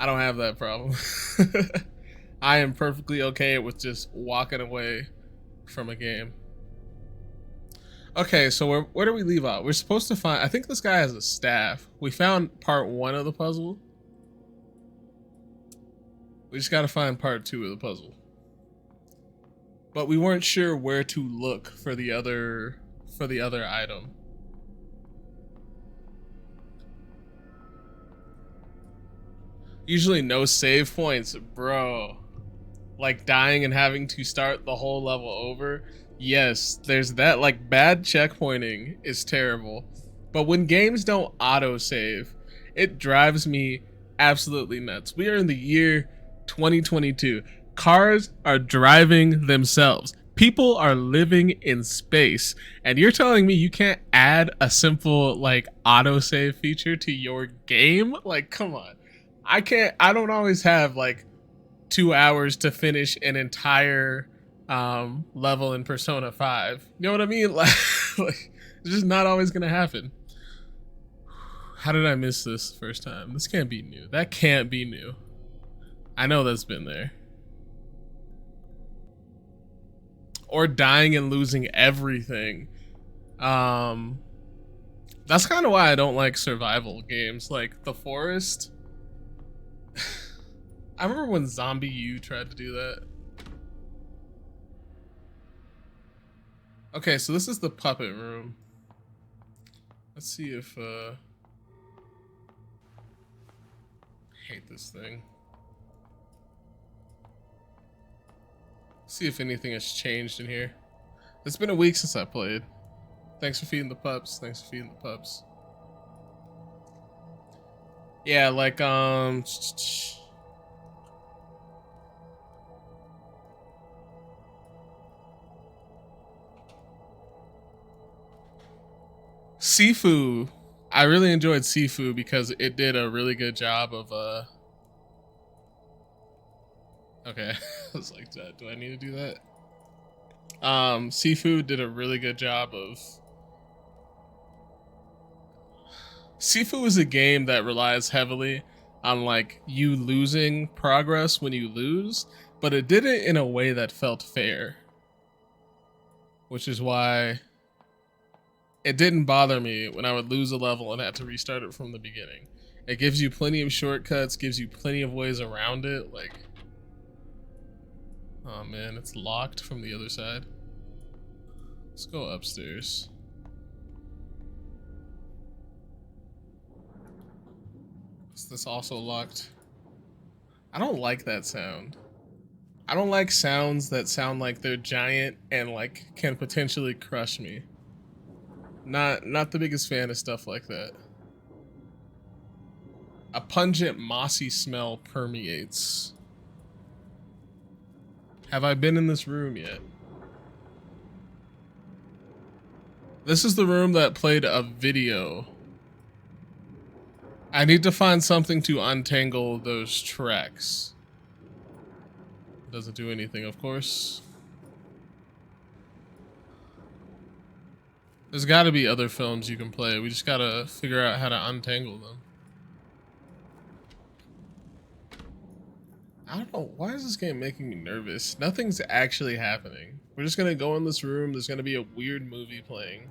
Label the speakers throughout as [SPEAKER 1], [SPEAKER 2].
[SPEAKER 1] I don't have that problem. I am perfectly okay with just walking away from a game. Okay, so where do we leave out? We're supposed to find, I think this guy has a staff. We found part 1 of the puzzle. We just gotta find part 2 of the puzzle. But we weren't sure where to look for the other item. Usually no save points, bro. Like dying and having to start the whole level over. Yes, there's that. Like, bad checkpointing is terrible. But when games don't autosave, it drives me absolutely nuts. We are in the year 2022. Cars are driving themselves. People are living in space. And you're telling me you can't add a simple, like, autosave feature to your game? Like, come on. I don't always have, like, 2 hours to finish an entire level in Persona 5. You know what I mean? Like, it's just not always gonna happen. How did I miss this first time? This can't be new. That can't be new. I know that's been there. Or dying and losing everything. That's kind of why I don't like survival games. Like The Forest. I remember when Zombie U tried to do that. Okay, so this is the puppet room. Let's see if hate this thing. See if anything has changed in here. It's been a week since I played. Thanks for feeding the pups. Thanks for feeding the pups. Yeah, like Sifu. I really enjoyed Sifu because it did a really good job of okay. I was like, do I need to do that? Sifu did a really good job of Sifu is a game that relies heavily on like you losing progress when you lose, but it did it in a way that felt fair. Which is why it didn't bother me when I would lose a level and had to restart it from the beginning. It gives you plenty of shortcuts, gives you plenty of ways around it. Like, oh man, it's locked from the other side. Let's go upstairs. Is this also locked? I don't like that sound. I don't like sounds that sound like they're giant and like can potentially crush me. Not the biggest fan of stuff like that. A pungent, mossy smell permeates. Have I been in this room yet? This is the room that played a video. I need to find something to untangle those tracks. Doesn't do anything, of course. There's got to be other films you can play. We just got to figure out how to untangle them. I don't know. Why is this game making me nervous? Nothing's actually happening. We're just going to go in this room. There's going to be a weird movie playing.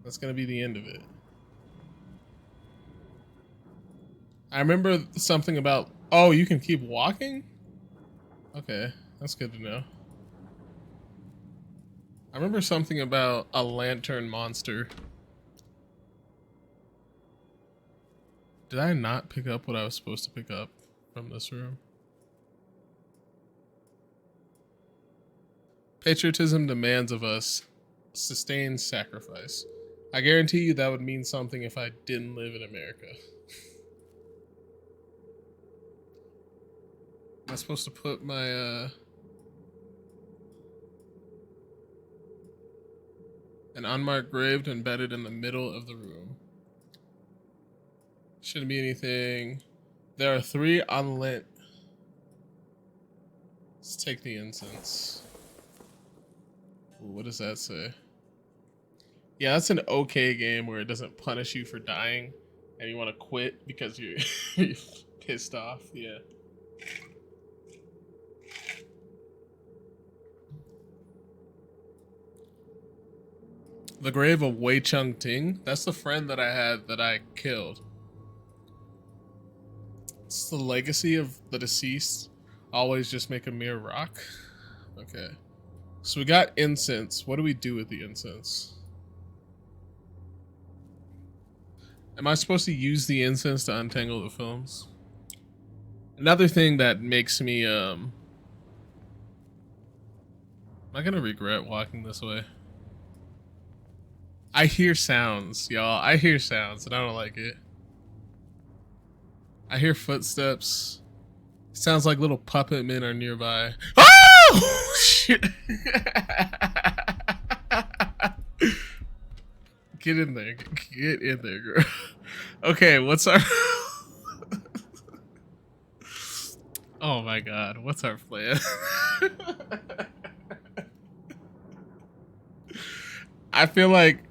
[SPEAKER 1] That's going to be the end of it. I remember something about... Oh, you can keep walking? Okay, that's good to know. I remember something about a lantern monster. Did I not pick up what I was supposed to pick up from this room? Patriotism demands of us sustained sacrifice. I guarantee you that would mean something if I didn't live in America. Am I supposed to put my an unmarked grave embedded in the middle of the room? Shouldn't be anything. There are 3 unlit. Let's take the incense. Ooh, what does that say? Yeah, that's an okay game where it doesn't punish you for dying and you want to quit because you pissed off. Yeah. The grave of Wei Chung Ting. That's the friend that I had that I killed. It's the legacy of the deceased. Always just make a mere rock. Okay. So we got incense. What do we do with the incense? Am I supposed to use the incense to untangle the films? Another thing that makes me, am I gonna regret walking this way? I hear sounds, y'all. I hear sounds, and I don't like it. I hear footsteps. Sounds like little puppet men are nearby. Oh! Shit. Get in there. Get in there, girl. Okay, what's our... Oh my god, what's our plan? I feel like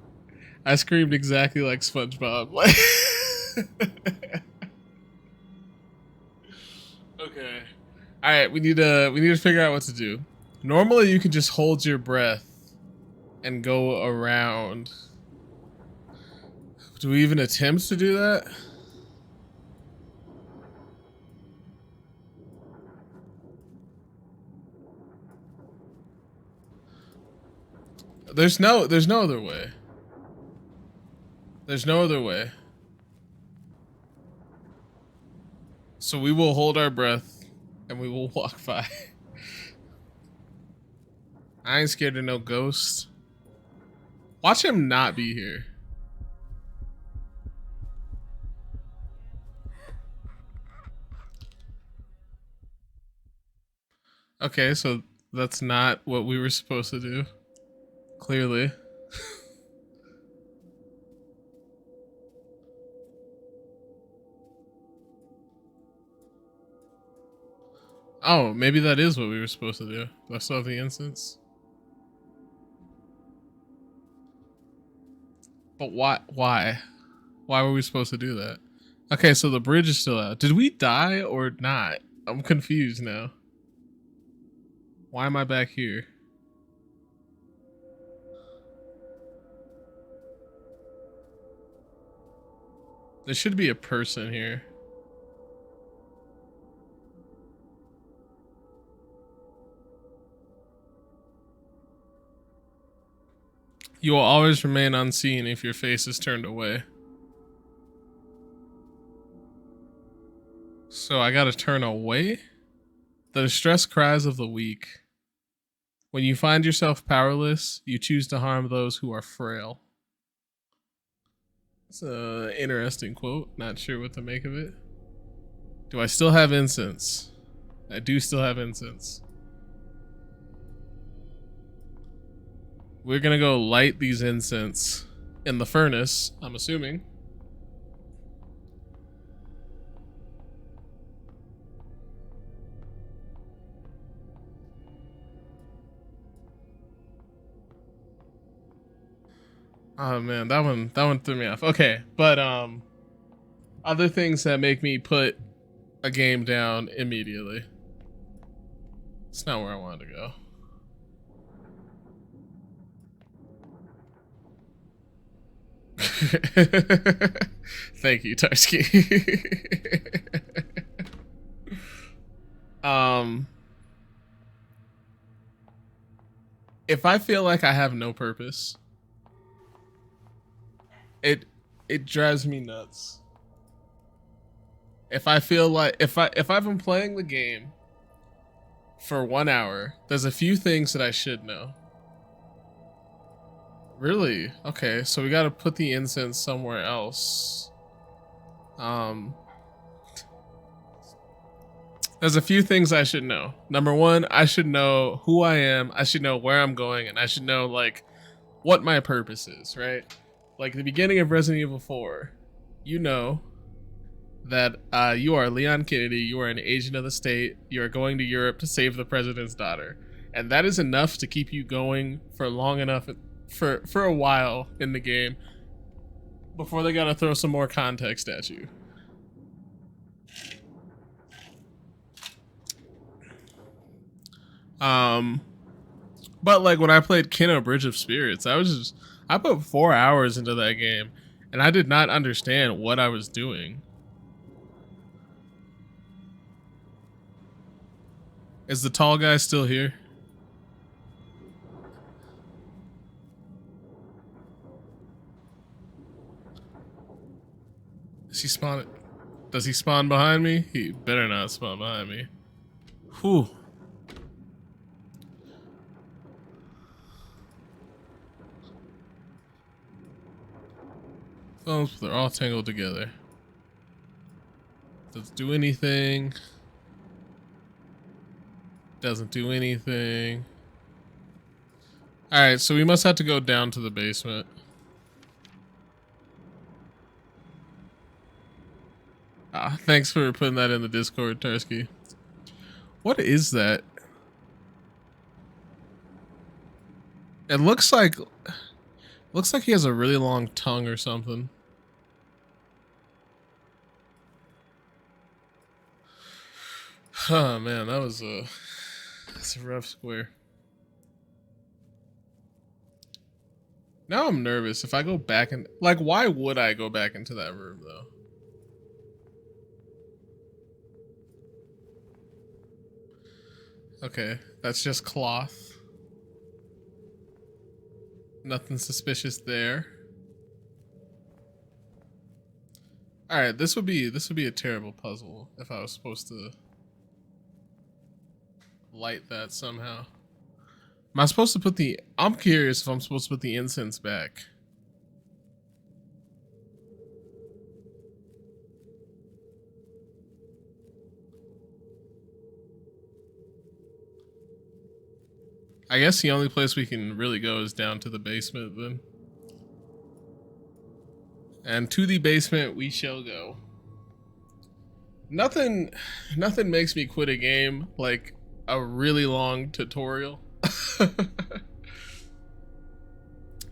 [SPEAKER 1] I screamed exactly like SpongeBob. Like okay. Alright, we need to figure out what to do. Normally you can just hold your breath and go around. Do we even attempt to do that? There's no other way. There's no other way. So we will hold our breath and we will walk by. I ain't scared of no ghost. Watch him not be here. Okay, so that's not what we were supposed to do. Clearly. Oh, maybe that is what we were supposed to do. Do I still have the instance? But why? Why? Why were we supposed to do that? Okay, so the bridge is still out. Did we die or not? I'm confused now. Why am I back here? There should be a person here. You will always remain unseen if your face is turned away. So I gotta turn away? The distressed cries of the weak. When you find yourself powerless, you choose to harm those who are frail. It's an interesting quote. Not sure what to make of it. Do I still have incense? I do still have incense. We're gonna go light these incense in the furnace, I'm assuming. Oh man, that one threw me off. Okay, but other things that make me put a game down immediately. It's not where I wanted to go. Thank you, Tarsky. If I feel like I have no purpose, it drives me nuts. If I feel like if I've been playing the game for 1 hour, there's a few things that I should know. Really? Okay, so we gotta put the incense somewhere else. There's a few things I should know. Number one, I should know who I am, I should know where I'm going, and I should know, like, what my purpose is, right? Like, the beginning of Resident Evil 4, you know that you are Leon Kennedy, you are an agent of the state, you are going to Europe to save the president's daughter. And that is enough to keep you going for long enough, for a while in the game, before they gotta throw some more context at you. Um, but like when I played Kino Bridge of Spirits, I put 4 hours into that game, and I did not understand what I was doing. Is the tall guy still here? Is he spawn? Does he spawn behind me? He better not spawn behind me. Whew. Oh, they're all tangled together. Doesn't do anything. Doesn't do anything. Alright, so we must have to go down to the basement. Ah, thanks for putting that in the Discord, Tursky. What is that? It looks like he has a really long tongue or something. Oh man, that's a rough square. Now I'm nervous if I go back and like, why would I go back into that room though? Okay, that's just cloth. Nothing suspicious there. All right, this would be a terrible puzzle if I was supposed to light that somehow. Am I supposed to put the... I'm curious if I'm supposed to put the incense back. I guess the only place we can really go is down to the basement then. And to the basement we shall go. Nothing makes me quit a game like a really long tutorial.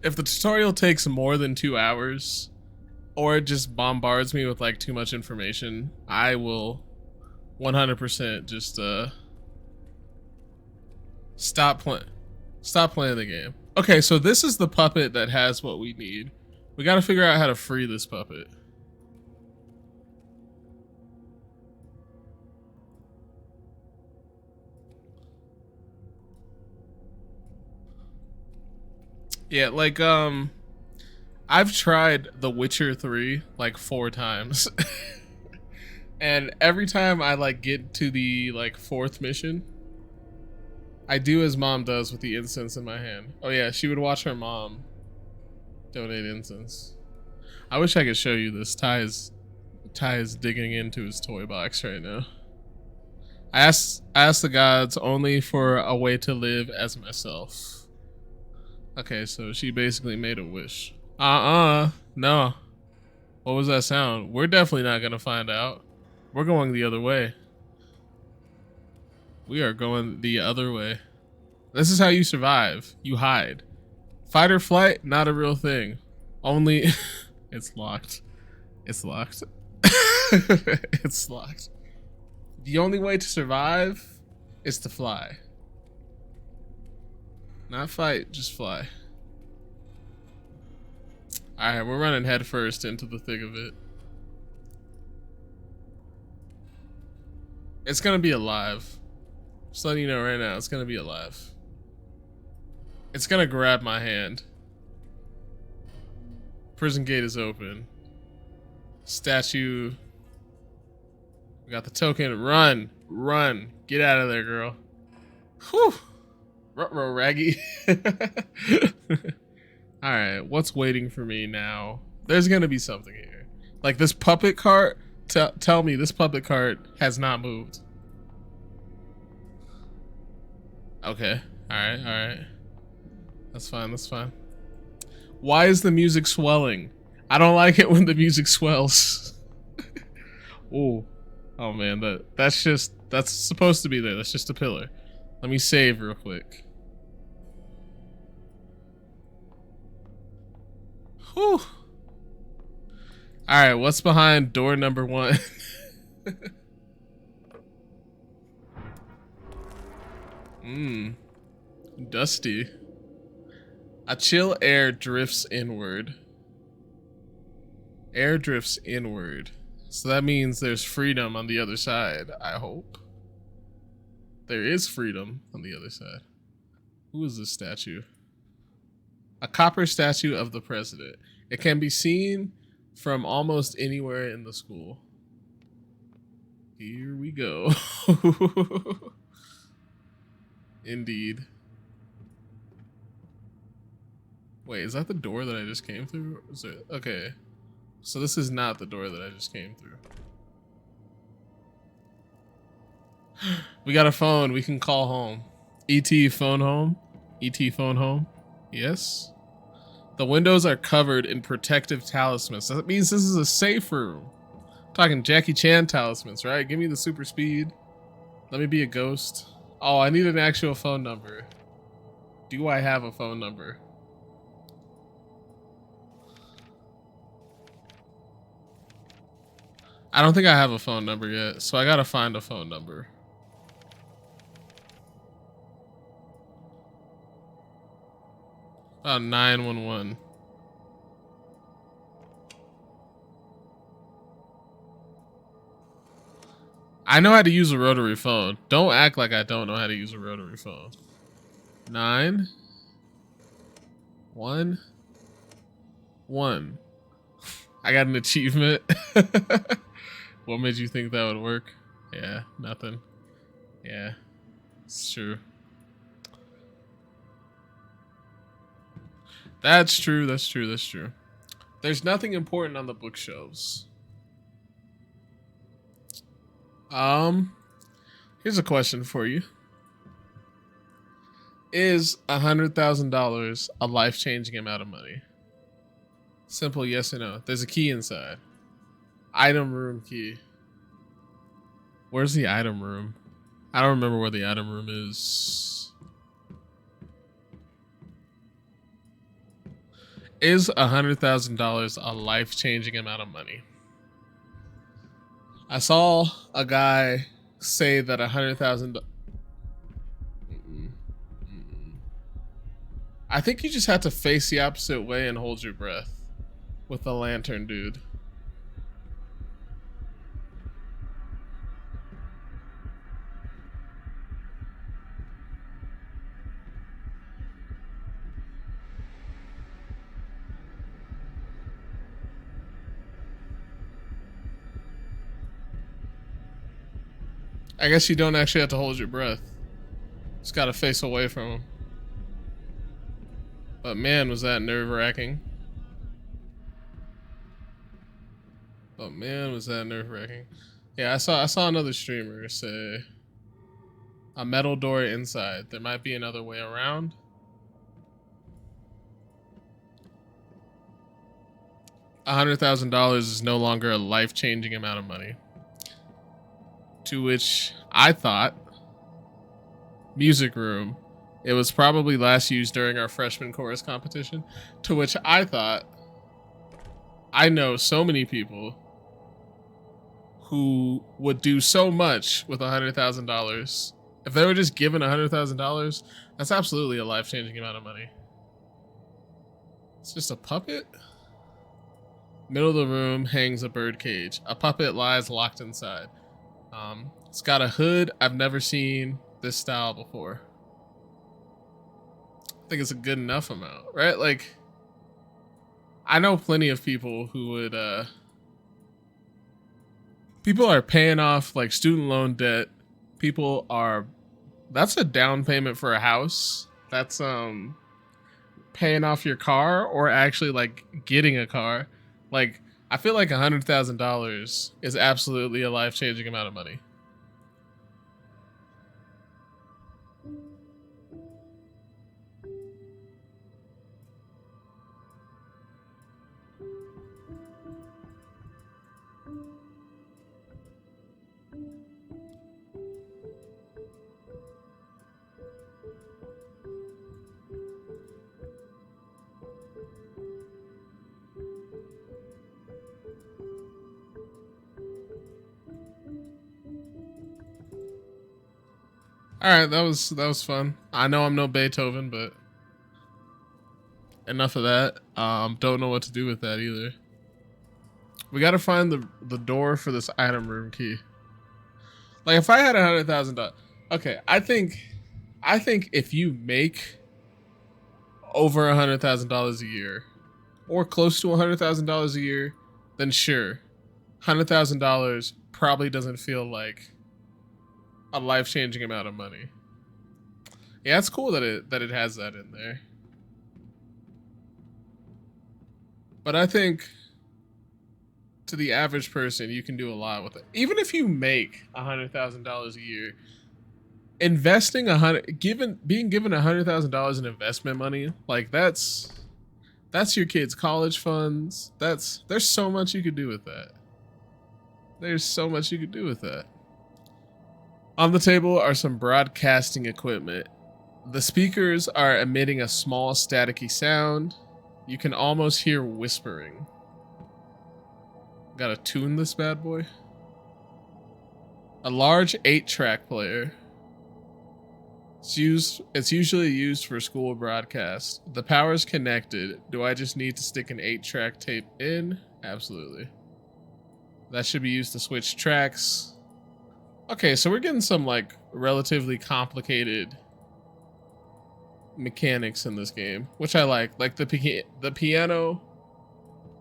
[SPEAKER 1] If the tutorial takes more than 2 hours, or it just bombards me with like too much information, I will 100% just stop playing the game. Okay, so this is the puppet that has what we need. We gotta figure out how to free this puppet. Yeah, like, I've tried The Witcher 3 like 4 times. And every time I like get to the like 4th mission, I do as mom does with the incense in my hand. Oh yeah, she would watch her mom donate incense. I wish I could show you this. Ty is digging into his toy box right now. I asked the gods only for a way to live as myself. Okay, so she basically made a wish. No. What was that sound? We're definitely not gonna find out. We're going the other way. We are going the other way. This is how you survive. You hide. Fight or flight, not a real thing. Only... It's locked. It's locked. It's locked. The only way to survive is to fly. Not fight, just fly. Alright, we're running headfirst into the thick of it. It's gonna be alive. Just letting you know right now, it's gonna be alive. It's gonna grab my hand. Prison gate is open. Statue. We got the token. Run! Run! Get out of there, girl. Whew! Ruh-roh, Raggy. Alright, what's waiting for me now? There's gonna be something here. Like this puppet cart, tell me this puppet cart has not moved. Okay, alright. That's fine, that's fine. Why is the music swelling? I don't like it when the music swells. Ooh. Oh man, that's supposed to be there. That's just a pillar. Let me save real quick. Whew. Alright, what's behind door number 1? Mmm. Dusty. A chill air drifts inward. Air drifts inward. So that means there's freedom on the other side, I hope. There is freedom on the other side. Who is this statue? A copper statue of the president. It can be seen from almost anywhere in the school. Here we go. Indeed. Wait, is that the door that I just came through? Is it? Okay. So this is not the door that I just came through. We got a phone. We can call home. ET phone home. ET phone home. Yes. The windows are covered in protective talismans. That means this is a safe room. I'm talking Jackie Chan talismans, right? Give me the super speed. Let me be a ghost. Oh, I need an actual phone number. Do I have a phone number? I don't think I have a phone number yet, so I gotta find a phone number. About 911. I know how to use a rotary phone. Don't act like I don't know how to use a rotary phone. 9 1 1. I got an achievement. What made you think that would work? Yeah, nothing. Yeah, it's true. That's true, that's true, that's true. There's nothing important on the bookshelves. Here's a question for you. Is $100,000 a life-changing amount of money? Simple yes or no. There's a key inside. Item room key. Where's the item room? I don't remember where the item room is. Is $100,000 a life-changing amount of money? I saw a guy say that $100,000. I think you just have to face the opposite way and hold your breath with the lantern dude. I guess you don't actually have to hold your breath. Just gotta face away from him. But man, was that nerve-wracking. But man, was that nerve-wracking. Yeah, I saw another streamer say a metal door inside. There might be another way around. $100,000 is no longer a life-changing amount of money. To which I thought, music room. It was probably last used during our freshman chorus competition. To which I thought, I know so many people who would do so much with $100,000. If they were just given $100,000, that's absolutely a life-changing amount of money. It's just a puppet. Middle of the room hangs a bird cage. A puppet lies locked inside. It's got a hood. I've never seen this style before. I think it's a good enough amount, right? Like, I know plenty of people who would, people are paying off like student loan debt. People are, that's a down payment for a house. That's, paying off your car or actually like getting a car. Like, I feel like $100,000 is absolutely a life-changing amount of money. All right, that was fun. I know I'm no Beethoven, but enough of that. Don't know what to do with that either. We got to find the door for this item room key. Like if I had $100,000, okay, I think if you make over $100,000 a year, or close to $100,000 a year, then sure, $100,000 probably doesn't feel like a life changing amount of money. Yeah, it's cool that it has that in there. But I think to the average person, you can do a lot with it. Even if you make $100,000 a year, investing being given $100,000 in investment money, like that's your kids' college funds. There's so much you could do with that. There's so much you could do with that. On the table are some broadcasting equipment. The speakers are emitting a small staticky sound. You can almost hear whispering. Gotta tune this bad boy. A large 8-track player. It's usually used for school broadcasts. The power's connected. Do I just need to stick an 8-track tape in? Absolutely. That should be used to switch tracks. Okay, so we're getting some like relatively complicated mechanics in this game, which I like. Like the piano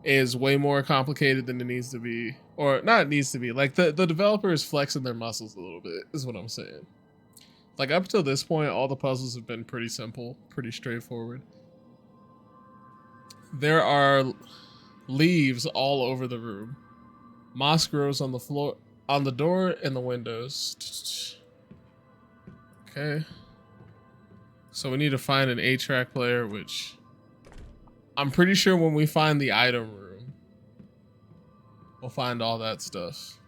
[SPEAKER 1] is way more complicated than it needs to be, or not needs to be. Like the developer is flexing their muscles a little bit, is what I'm saying. Like up till this point, all the puzzles have been pretty simple, pretty straightforward. There are leaves all over the room. Moss grows on the floor, on the door, and the windows. Okay. So we need to find an 8-track player, which I'm pretty sure when we find the item room, we'll find all that stuff.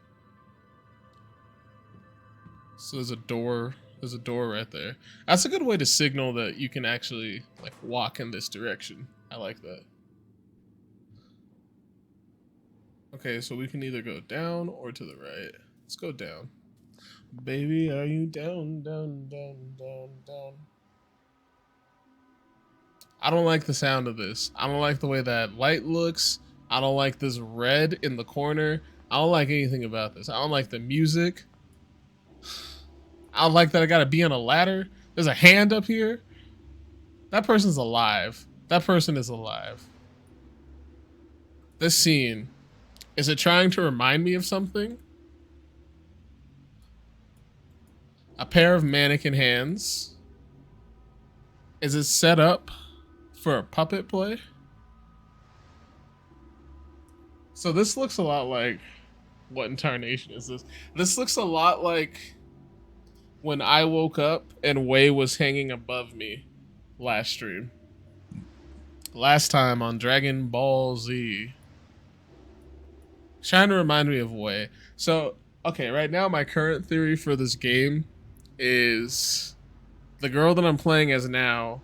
[SPEAKER 1] So there's a door. There's a door right there. That's a good way to signal that you can actually like walk in this direction. I like that. Okay, so we can either go down or to the right. Let's go down. Baby, are you down, down, down, down, down? I don't like the sound of this. I don't like the way that light looks. I don't like this red in the corner. I don't like anything about this. I don't like the music. I don't like that I gotta be on a ladder. There's a hand up here. That person's alive. That person is alive. This scene, is it trying to remind me of something? A pair of mannequin hands. Is it set up for a puppet play? So this looks a lot like, what in tarnation is this? This looks a lot like when I woke up and Wei was hanging above me last stream. Last time on Dragon Ball Z. Trying to remind me of Wei. So, okay, right now my current theory for this game is the girl that I'm playing as now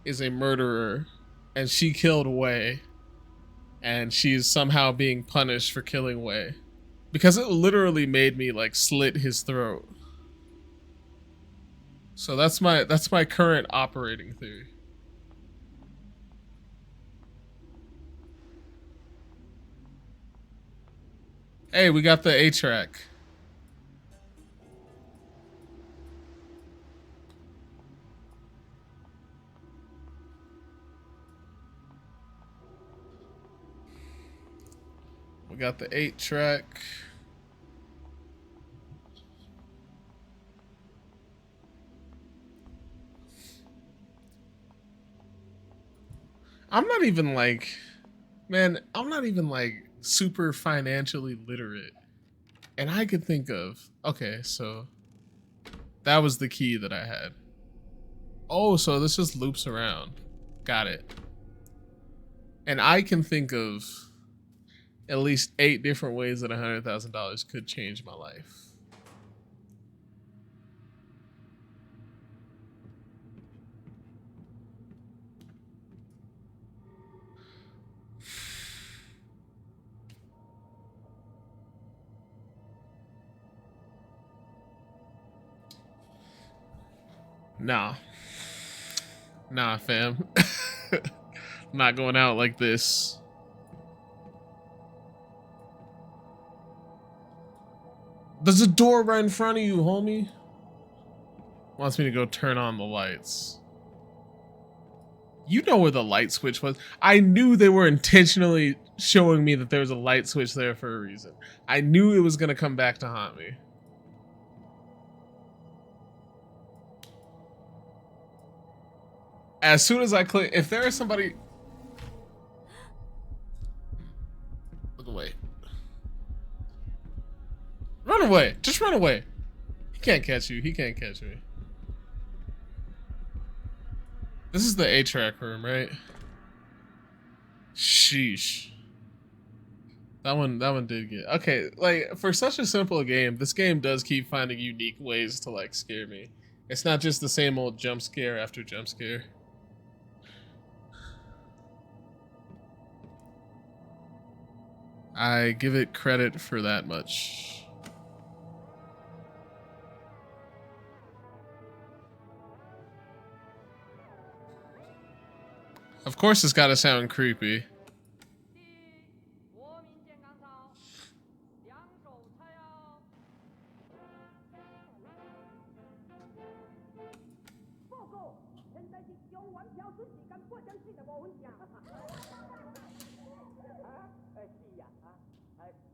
[SPEAKER 1] is a murderer and she killed Wei and she's somehow being punished for killing Wei because it literally made me like slit his throat. So that's my current operating theory. Hey, we got the 8-track. We got the 8-track. I'm not even like, man, I'm not even like super financially literate. And I could think of, okay, so that was the key that I had. Oh, so this just loops around. Got it. And I can think of at least 8 different ways that $100,000 could change my life. Nah. Nah, fam. Not going out like this. There's a door right in front of you, homie. Wants me to go turn on the lights. You know where the light switch was. I knew they were intentionally showing me that there was a light switch there for a reason. I knew it was going to come back to haunt me. As soon as I click, if there is somebody... Look away. Run away. Just run away. He can't catch you. He can't catch me. This is the A-track room, right? Sheesh. That one did get... Okay, like, for such a simple game, this game does keep finding unique ways to, like, scare me. It's not just the same old jump scare after jump scare. I give it credit for that much. Of course it's gotta sound creepy.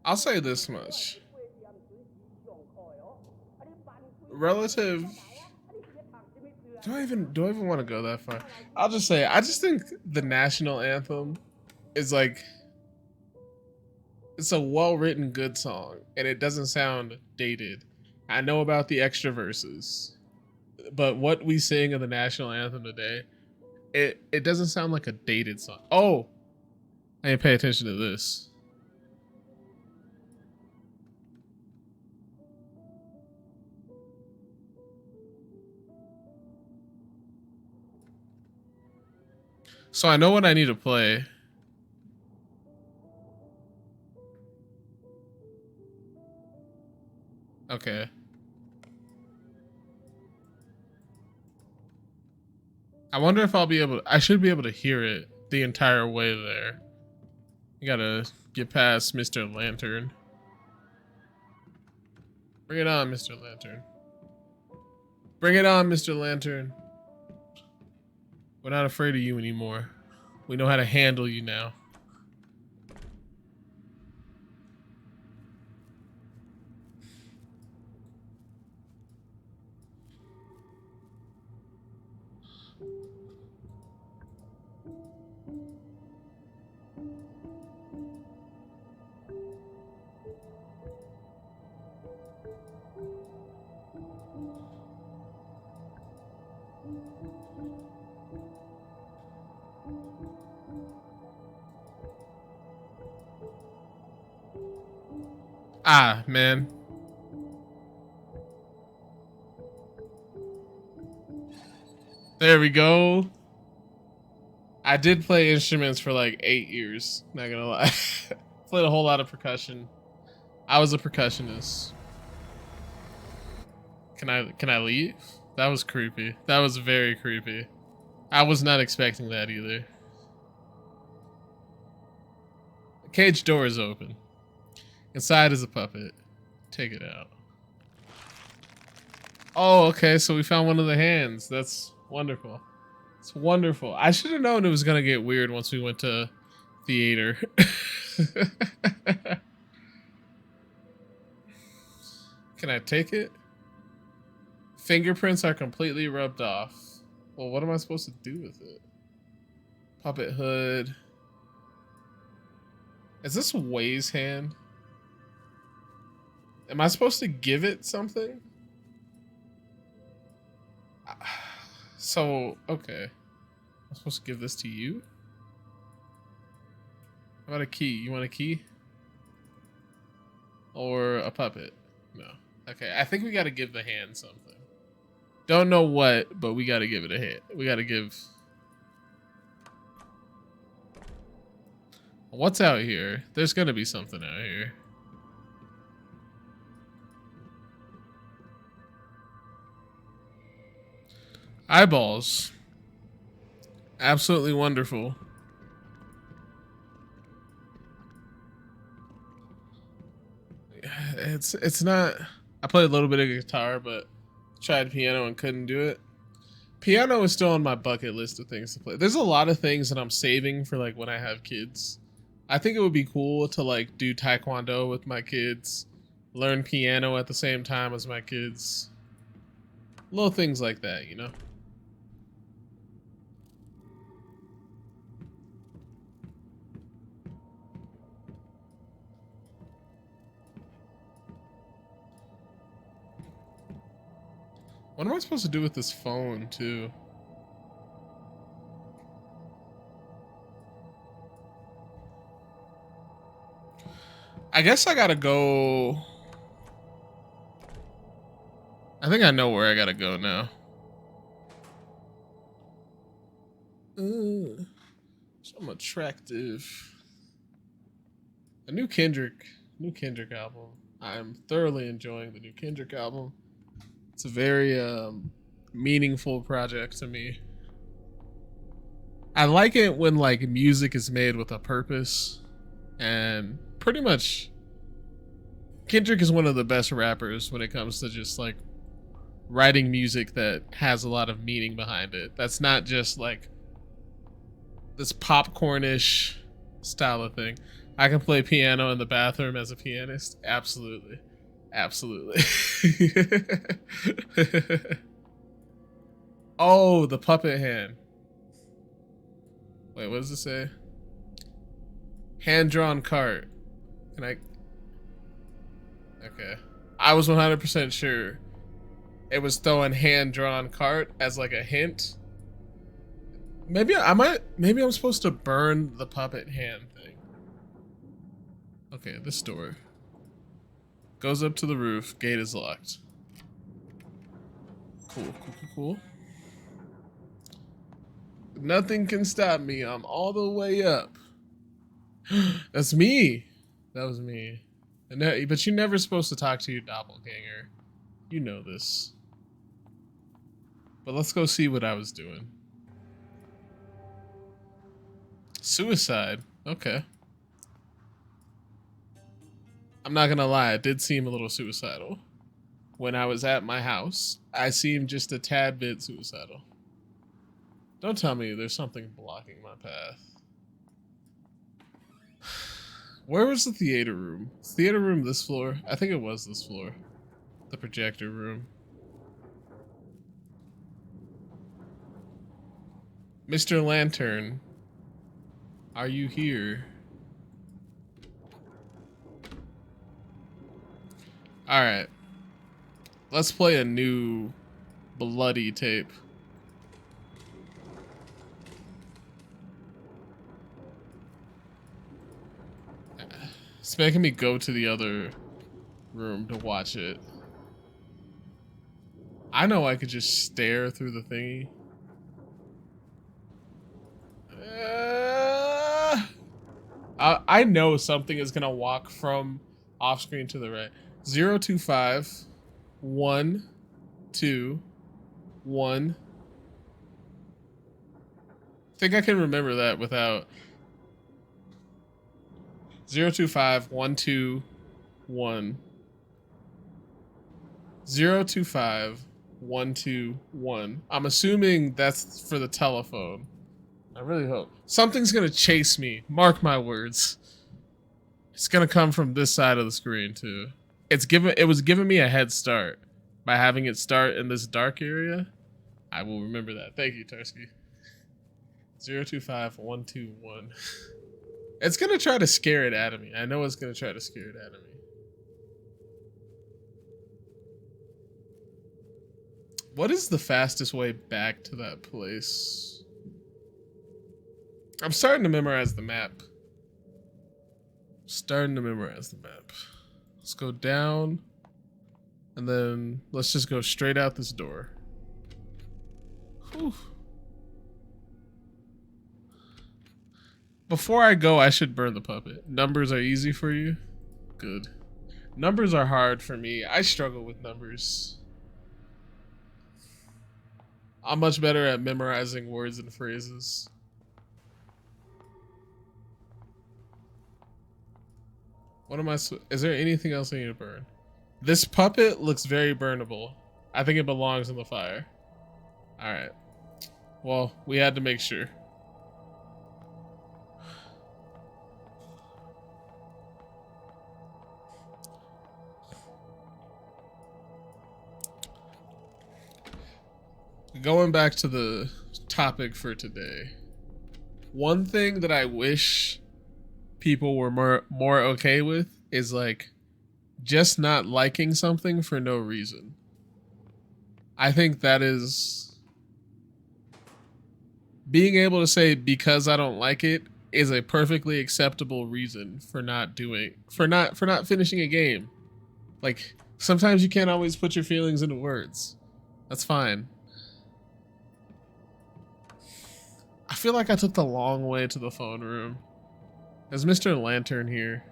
[SPEAKER 1] I'll say this much. Relative... Do I even want to go that far? I'll just say, I just think the national anthem is like... It's a well-written, good song, and it doesn't sound dated. I know about the extra verses, but what we sing in the national anthem today, it doesn't sound like a dated song. Oh! I didn't pay attention to this. So I know what I need to play. Okay. I wonder if I'll be able to... I should be able to hear it the entire way there. You gotta get past Mr. Lantern. Bring it on, Mr. Lantern. Bring it on, Mr. Lantern. We're not afraid of you anymore. We know how to handle you now. Ah, man. There we go. I did play instruments for like 8 years, not gonna lie. Played a whole lot of percussion. I was a percussionist. Can I leave? That was creepy. That was very creepy. I was not expecting that either. The cage door is open. Inside is a puppet. Take it out. Oh, okay, so we found one of the hands. That's wonderful. It's wonderful. I should have known it was gonna get weird once we went to theater. Can I take it? Fingerprints are completely rubbed off. Well, what am I supposed to do with it? Puppet hood. Is this Way's hand? Am I supposed to give it something? So, okay. I'm supposed to give this to you? How about a key? You want a key? Or a puppet? No. Okay, I think we gotta give the hand something. Don't know what, but we gotta give it a hit. We gotta give... What's out here? There's gonna be something out here. Eyeballs. Absolutely wonderful. It's not. I played a little bit of guitar, but tried piano and couldn't do it. Piano is still on my bucket list of things to play. There's a lot of things that I'm saving for like when I have kids. I think it would be cool to like do taekwondo with my kids, learn piano at the same time as my kids. Little things like that, you know? What am I supposed to do with this phone, too? I guess I gotta go... I think I know where I gotta go now. I'm attractive. A new Kendrick album. I'm thoroughly enjoying the new Kendrick album. It's a very meaningful project to me. I like it when like music is made with a purpose, and pretty much Kendrick is one of the best rappers when it comes to just like writing music that has a lot of meaning behind it. That's not just like this popcornish style of thing. I can play piano in the bathroom as a pianist. Absolutely. Absolutely. Oh, the puppet hand. Wait, what does it say? Hand-drawn cart. Can I... Okay. I was 100% sure it was throwing hand-drawn cart as like a hint. Maybe I'm supposed to burn the puppet hand thing. Okay, this door goes up to the roof. Gate is locked. Cool. Nothing can stop me. I'm all the way up. That's me. That was me. But you're never supposed to talk to your doppelganger. You know this. But let's go see what I was doing. Suicide. Okay. I'm not gonna lie, it did seem a little suicidal. When I was at my house, I seemed just a tad bit suicidal. Don't tell me there's something blocking my path. Where was the theater room? Theater room this floor? I think it was this floor. The projector room. Mr. Lantern, are you here? Alright. Let's play a new bloody tape. It's making me go to the other room to watch it. I know I could just stare through the thingy. I know something is gonna walk from off screen to the right. 025 1 2 1. I think I can remember that without 025 1 2 1. 025 1 2 1. I'm assuming that's for the telephone. I really hope. Something's gonna chase me. Mark my words. It's gonna come from this side of the screen too. It was giving me a head start by having it start in this dark area. I will remember that. Thank you, Tarsky. 025 1 2 1. It's gonna try to scare it out of me. I know it's gonna try to scare it out of me. What is the fastest way back to that place? I'm starting to memorize the map. Let's go down. And then let's just go straight out this door. Whew. Before I go, I should burn the puppet. Numbers are easy for you? Good. Numbers are hard for me. I struggle with numbers. I'm much better at memorizing words and phrases. What am I? Is there anything else I need to burn? This puppet looks very burnable. I think it belongs in the fire. All right. Well, we had to make sure. Going back to the topic for today. One thing that I wish people were more okay with is like just not liking something for no reason. I think that is being able to say because I don't like it is a perfectly acceptable reason for not finishing a game. Like sometimes you can't always put your feelings into words. That's fine. I feel like I took the long way to the phone room. There's Mr. Lantern here.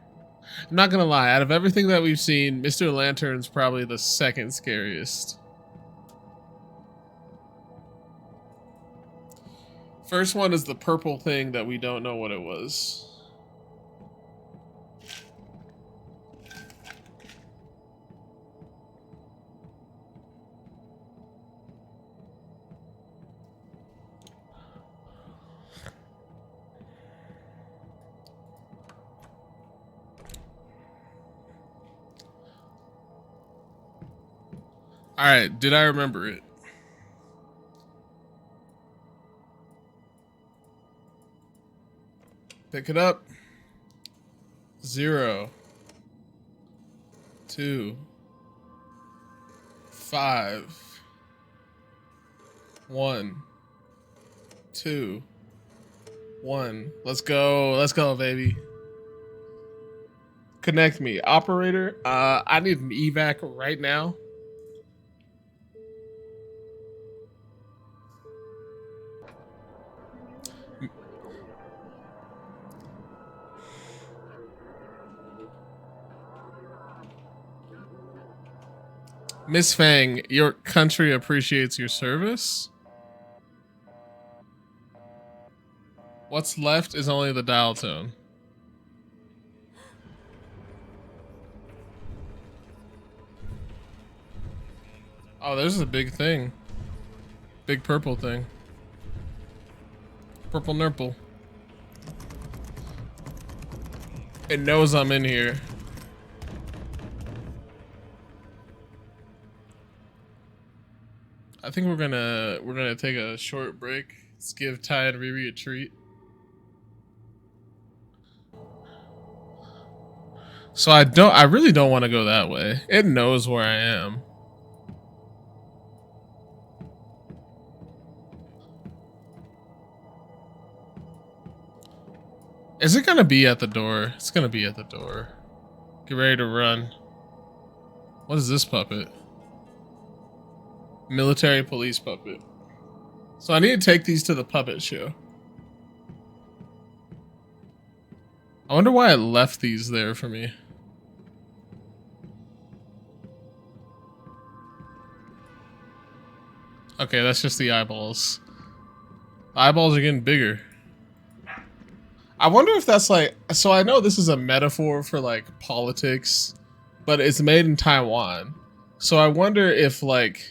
[SPEAKER 1] I'm not gonna lie, out of everything that we've seen, Mr. Lantern's probably the second scariest. First one is the purple thing that we don't know what it was. Alright, did I remember it? Pick it up. 0, 2, 5, 1, 2, 1. Let's go, baby. Connect me. Operator, I need an evac right now. Miss Fang, your country appreciates your service. What's left is only the dial tone. Oh, there's a big thing. Big purple thing. Purple nurple. It knows I'm in here. I think we're gonna take a short break. Let's give Ty and Riri a treat. So I really don't want to go that way. It knows where I am. Is it gonna be at the door? It's gonna be at the door. Get ready to run. What is this puppet? Military police puppet. So I need to take these to the puppet show. I wonder why it left these there for me. Okay, that's just the eyeballs. The eyeballs are getting bigger. I wonder if that's like, so I know this is a metaphor for like politics, but it's made in Taiwan. So I wonder if like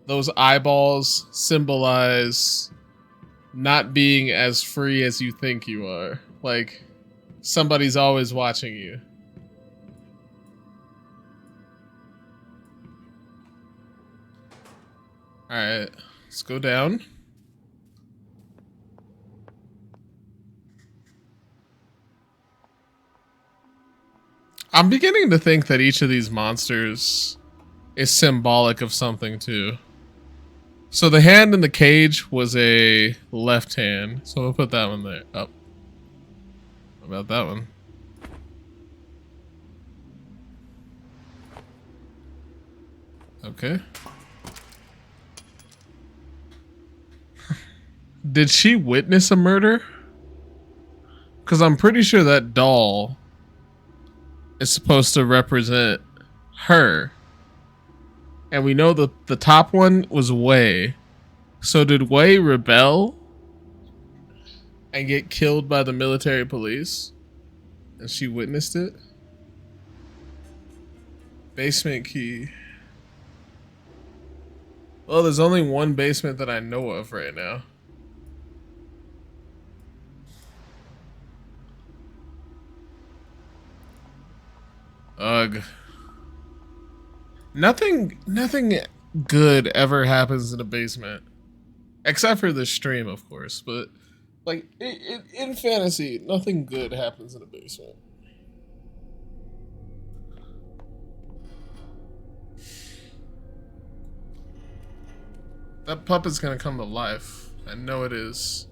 [SPEAKER 1] those eyeballs symbolize not being as free as you think you are. Like somebody's always watching you. All right, let's go down. I'm beginning to think that each of these monsters is symbolic of something too. So the hand in the cage was a left hand, so we'll put that one there. Oh. What about that one? Okay. Did she witness a murder? Because I'm pretty sure that doll is supposed to represent her. And we know the top one was Wei. So did Wei rebel and get killed by the military police? And she witnessed it? Basement key. Well, there's only one basement that I know of right now. Ugh. Nothing good ever happens in a basement. Except for the stream, of course. But, like, in fantasy, nothing good happens in a basement. That puppet's gonna come to life. I know it is.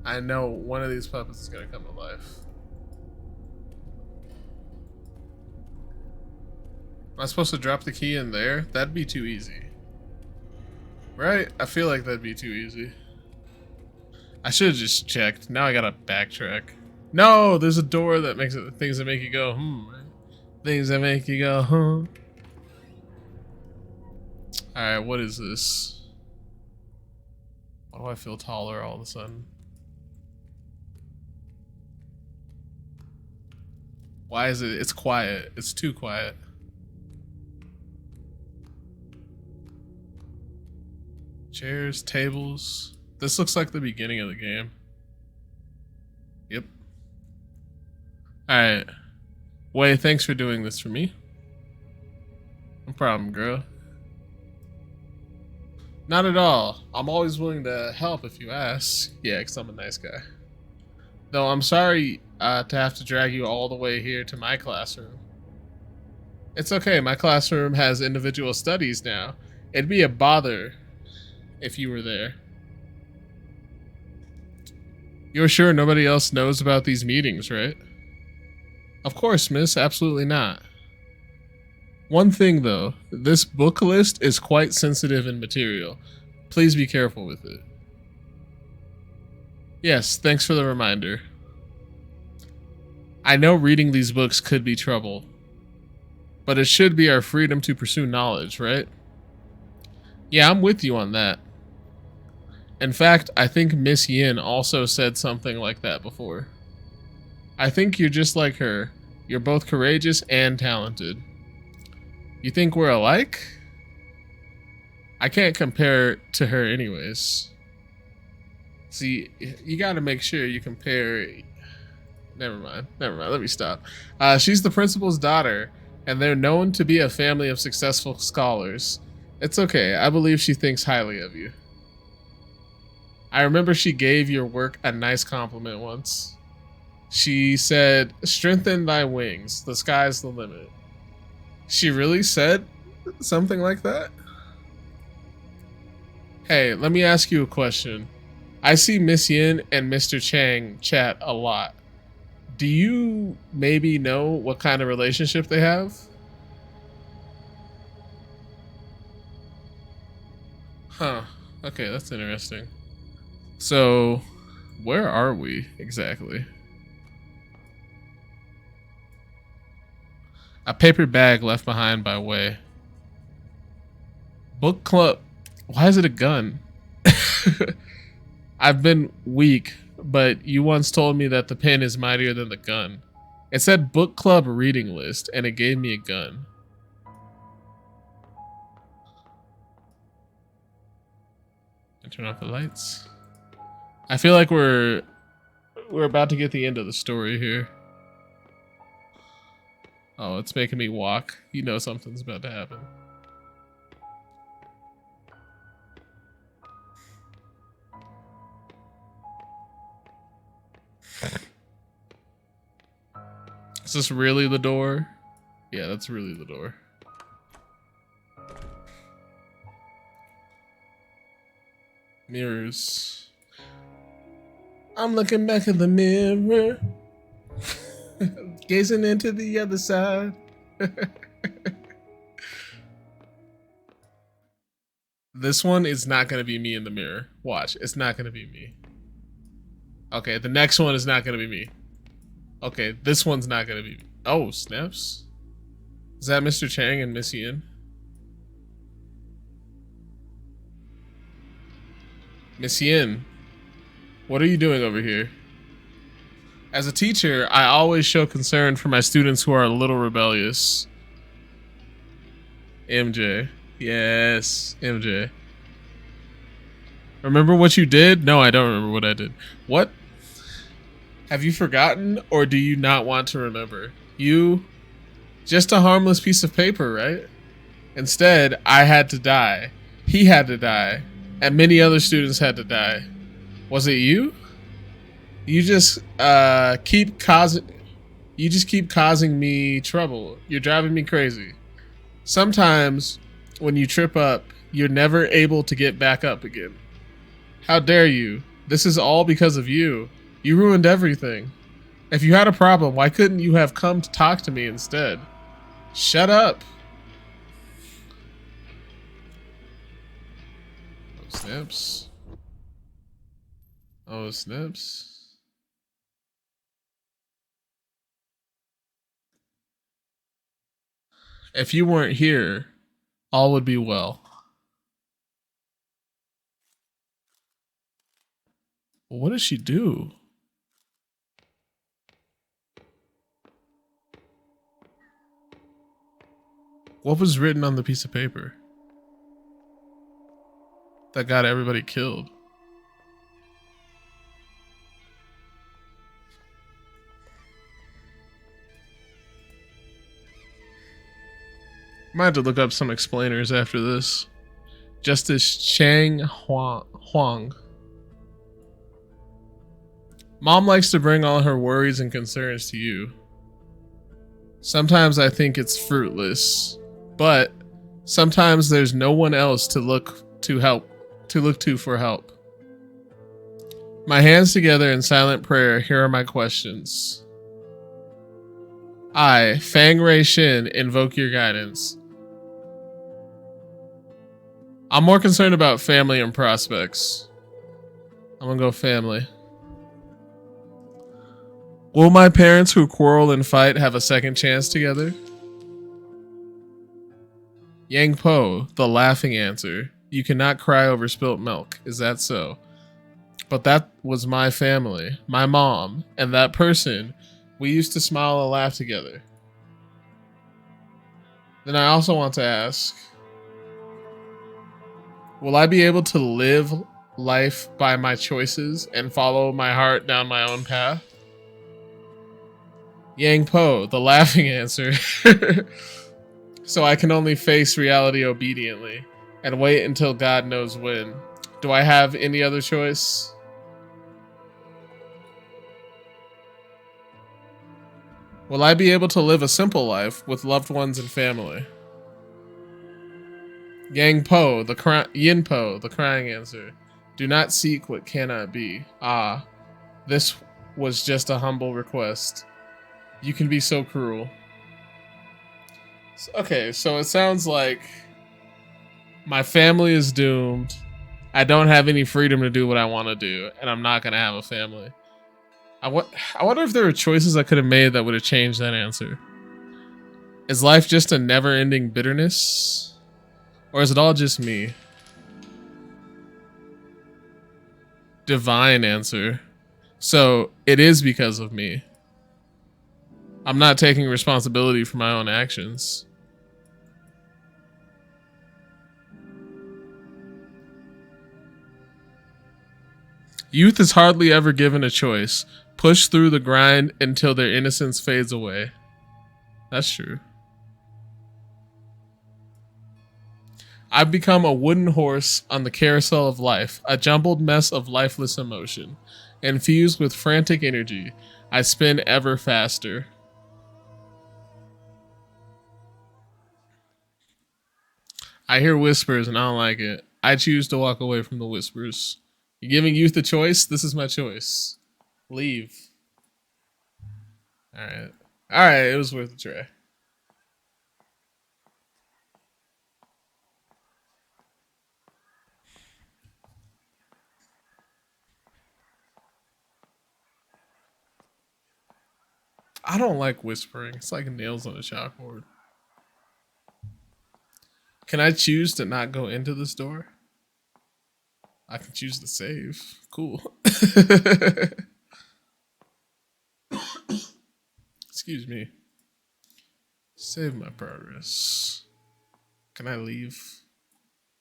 [SPEAKER 1] I know one of these puppets is gonna come to life. Am I supposed to drop the key in there? That'd be too easy. Right? I feel like that'd be too easy. I should have just checked. Now I gotta backtrack. No! There's a door that makes it things that make you go, Right? Things that make you go, Alright, what is this? Why do I feel taller all of a sudden? Why is it? It's quiet. It's too quiet. Chairs, tables. This looks like the beginning of the game. Yep. Alright. Wei, thanks for doing this for me. No problem, girl. Not at all. I'm always willing to help if you ask. Yeah, because I'm a nice guy. Though I'm sorry to have to drag you all the way here to my classroom. It's okay, my classroom has individual studies now. It'd be a bother if you were there. You're sure nobody else knows about these meetings, right? Of course, miss, absolutely not. One thing though, this book list is quite sensitive in material. Please be careful with it. Yes, thanks for the reminder. I know reading these books could be trouble, but it should be our freedom to pursue knowledge, right? Yeah, I'm with you on that. In fact, I think Miss Yin also said something like that before. I think you're just like her. You're both courageous and talented. You think we're alike? I can't compare to her anyways. See, you gotta make sure you compare. Never mind, let me stop. She's the principal's daughter, and they're known to be a family of successful scholars. It's okay, I believe she thinks highly of you. I remember she gave your work a nice compliment once. She said, "Strengthen thy wings, the sky's the limit." She really said something like that? Hey, let me ask you a question. I see Miss Yin and Mr. Chang chat a lot. Do you maybe know what kind of relationship they have? Huh. Okay, that's interesting. So, where are we exactly? A paper bag left behind by Wei. Book club. Why is it a gun? I've been weak, but you once told me that the pen is mightier than the gun. It said book club reading list, and it gave me a gun. And turn off the lights. I feel like we're about to get the end of the story here. Oh, it's making me walk. You know something's about to happen. Is this really the door? Yeah, that's really the door. Mirrors. I'm looking back at the mirror. Gazing into the other side. This one is not going to be me in the mirror. Watch, it's not going to be me. Okay, the next one is not going to be me. Okay, this one's not going to be me. Oh, snaps. Is that Mr. Chang and Miss Yin? Miss Yin, what are you doing over here? As a teacher, I always show concern for my students who are a little rebellious. MJ. Yes, MJ. Remember what you did? No, I don't remember what I did. What? Have you forgotten, or do you not want to remember? You... just a harmless piece of paper, right? Instead, I had to die. He had to die. And many other students had to die. Was it you? You just keep causing me trouble. You're driving me crazy. Sometimes when you trip up, you're never able to get back up again. How dare you? This is all because of you. You ruined everything. If you had a problem, why couldn't you have come to talk to me instead? Shut up. Oh, snaps. Oh, snaps. If you weren't here, all would be well. What does she do? What was written on the piece of paper that got everybody killed? Might have to look up some explainers after this. Justice Chang Huang. Mom likes to bring all her worries and concerns to you. Sometimes I think it's fruitless, but sometimes there's no one else to look to for help. My hands together in silent prayer, here are my questions. I, Fang Rei Shin, invoke your guidance. I'm more concerned about family and prospects. I'm gonna go family. Will my parents who quarrel and fight have a second chance together? Yang Po, the laughing answer. You cannot cry over spilt milk. Is that so? But that was my family, my mom, and that person. We used to smile and laugh together. Then I also want to ask, will I be able to live life by my choices and follow my heart down my own path? Yang Po, the laughing answer. So I can only face reality obediently and wait until God knows when. Do I have any other choice? Will I be able to live a simple life with loved ones and family? Yang Po, Yin Po, the crying answer. Do not seek what cannot be. Ah, this was just a humble request. You can be so cruel. Okay, so it sounds like my family is doomed. I don't have any freedom to do what I want to do, and I'm not going to have a family. I wonder if there were choices I could have made that would have changed that answer. Is life just a never-ending bitterness? Or is it all just me? Divine answer. So, it is because of me. I'm not taking responsibility for my own actions. Youth is hardly ever given a choice. Push through the grind until their innocence fades away. That's true. I've become a wooden horse on the carousel of life, a jumbled mess of lifeless emotion. Infused with frantic energy, I spin ever faster. I hear whispers and I don't like it. I choose to walk away from the whispers. You're giving youth a choice? This is my choice. Leave. Alright. Alright, it was worth a try. I don't like whispering. It's like nails on a chalkboard. Can I choose to not go into this door? I can choose to save. Cool. Excuse me. Save my progress. Can I leave?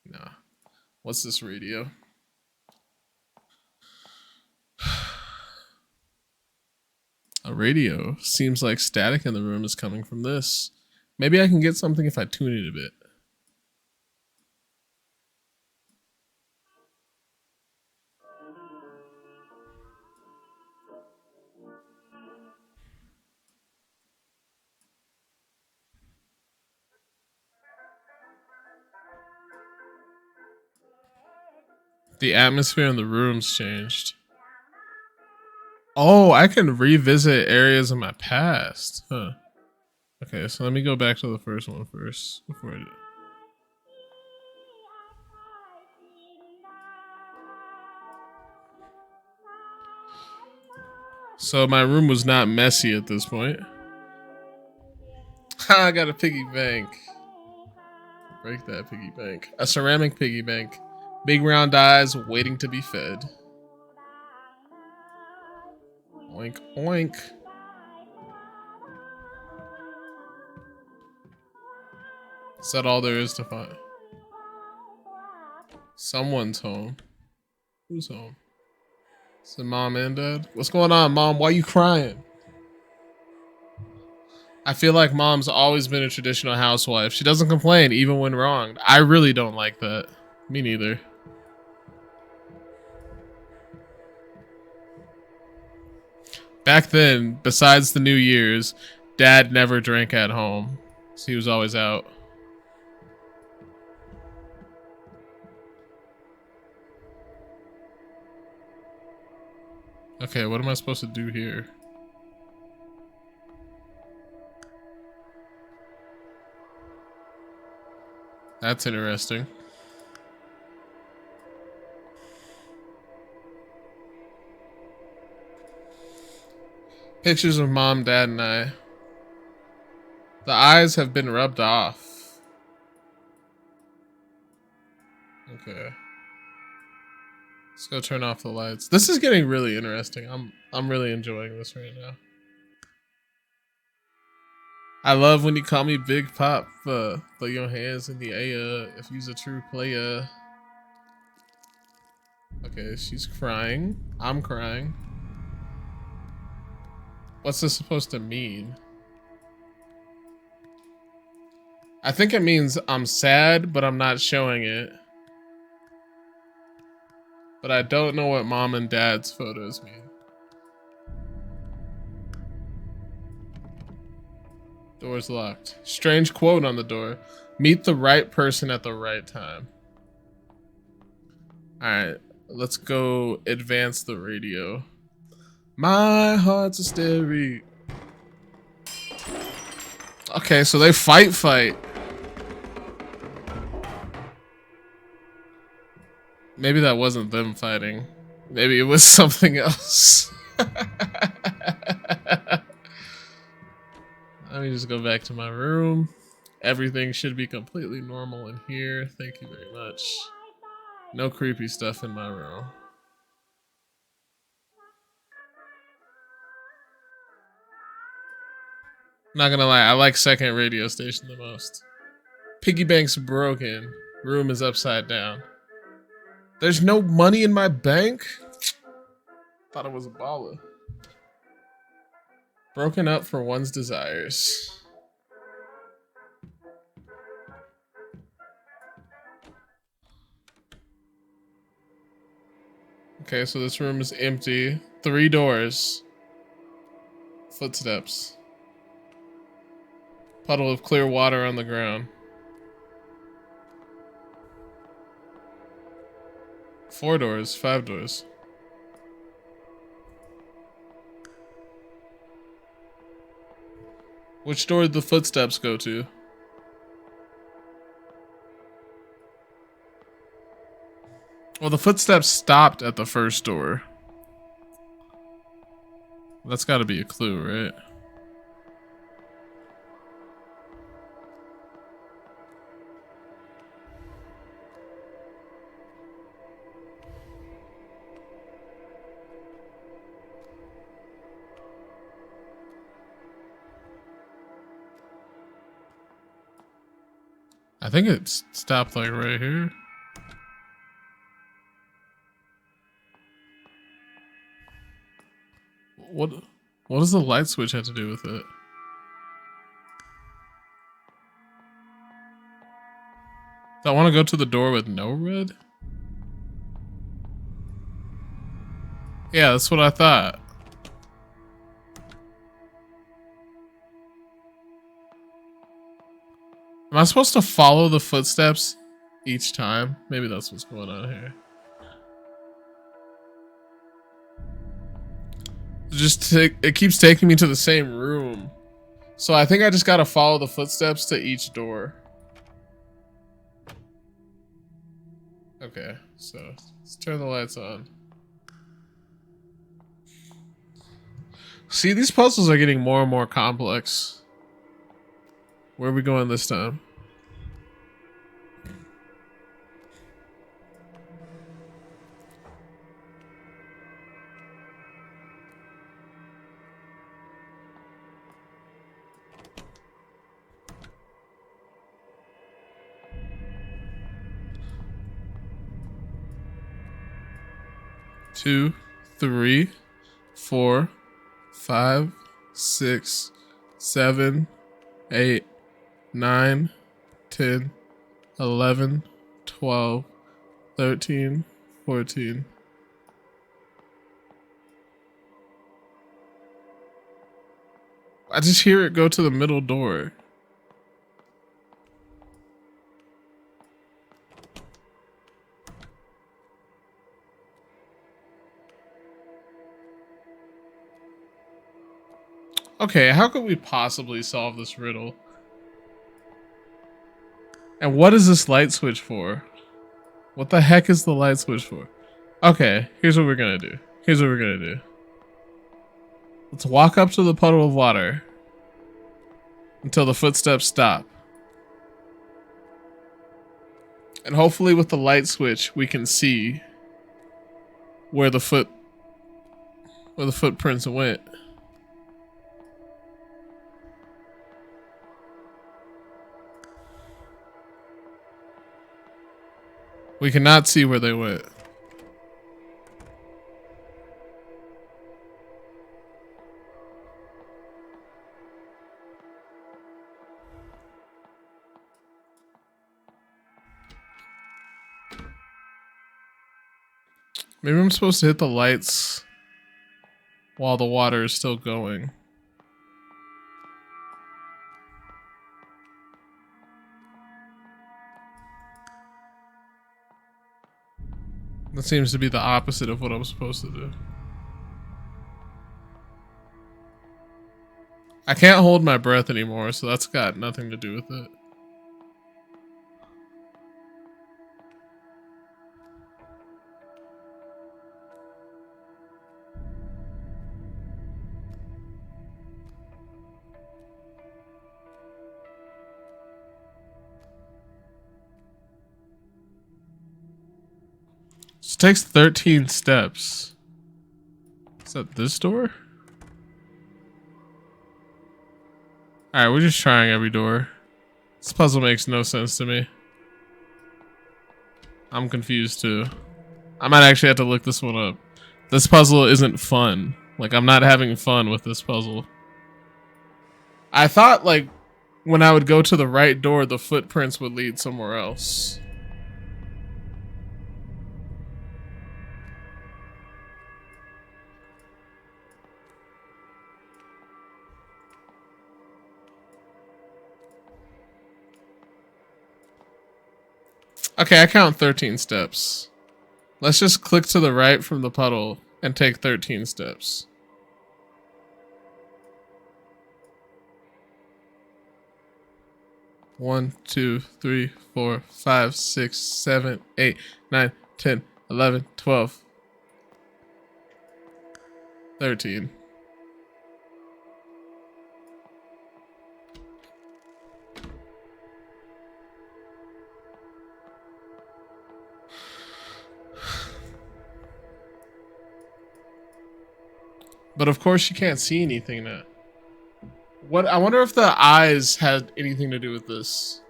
[SPEAKER 1] Nah. What's this radio? A radio. Seems like static in the room is coming from this. Maybe I can get something if I tune it a bit. The atmosphere in the room's changed. Oh, I can revisit areas of my past. Huh. Okay, so let me go back to the first one first before I do. So my room was not messy at this point. I got a piggy bank. Break that piggy bank. A ceramic piggy bank. Big round eyes waiting to be fed. Oink, oink. Is that all there is to find? Someone's home. Who's home? Is it mom and dad? What's going on, mom? Why are you crying? I feel like mom's always been a traditional housewife. She doesn't complain even when wronged. I really don't like that. Me neither. Back then, besides the New Year's, dad never drank at home. So he was always out. Okay, what am I supposed to do here? That's interesting. Pictures of mom, dad, and I. The eyes have been rubbed off. Okay. Let's go turn off the lights. This is getting really interesting. I'm really enjoying this right now. I love when you call me Big Pop. Throw your hands in the air if you's a true player. Okay, she's crying. I'm crying. What's this supposed to mean? I think it means I'm sad, but I'm not showing it. But I don't know what mom and dad's photos mean. Door's locked. Strange quote on the door. Meet the right person at the right time. Alright, let's go advance the radio. My heart's a stereo. Okay, so they fight. Maybe that wasn't them fighting. Maybe it was something else. Let me just go back to my room. Everything should be completely normal in here. Thank you very much. No creepy stuff in my room. Not gonna lie, I like second radio station the most. Piggy bank's broken. Room is upside down. There's no money in my bank? Thought it was a baller. Broken up for one's desires. Okay, so this room is empty. 3 doors. Footsteps. Puddle of clear water on the ground. 4 doors, 5 doors. Which door did the footsteps go to? Well, the footsteps stopped at the first door. That's gotta be a clue, right? I think it stopped like right here. What does the light switch have to do with it? Do I want to go to the door with no red? Yeah, that's what I thought. Am I supposed to follow the footsteps each time? Maybe that's what's going on here. It keeps taking me to the same room. So I think I just gotta follow the footsteps to each door. Okay, so let's turn the lights on. See, these puzzles are getting more and more complex. Where are we going this time? Two, 3, 4, 5, 6, 7, 8, 9, 10, 11, 12, 13, 14. I just hear it go to the middle door. Okay, how could we possibly solve this riddle? And what is this light switch for? What the heck is the light switch for? Okay, here's what we're gonna do. Let's walk up to the puddle of water until the footsteps stop. And hopefully with the light switch, we can see where the footprints went. We cannot see where they went. Maybe I'm supposed to hit the lights while the water is still going. That seems to be the opposite of what I'm supposed to do. I can't hold my breath anymore, so that's got nothing to do with it. It takes 13 steps. Is that this door? Alright, we're just trying every door. This puzzle makes no sense to me. I'm confused too. I might actually have to look this one up. This puzzle isn't fun. Like, I'm not having fun with this puzzle. I thought, like, when I would go to the right door, the footprints would lead somewhere else. Okay, I count 13 steps. Let's just click to the right from the puddle and take 13 steps. One, 2, 3, 4, 5, 6, 7, 8, 9, 10, 11, 12, 13. But of course you can't see anything now. What? I wonder if the eyes had anything to do with this.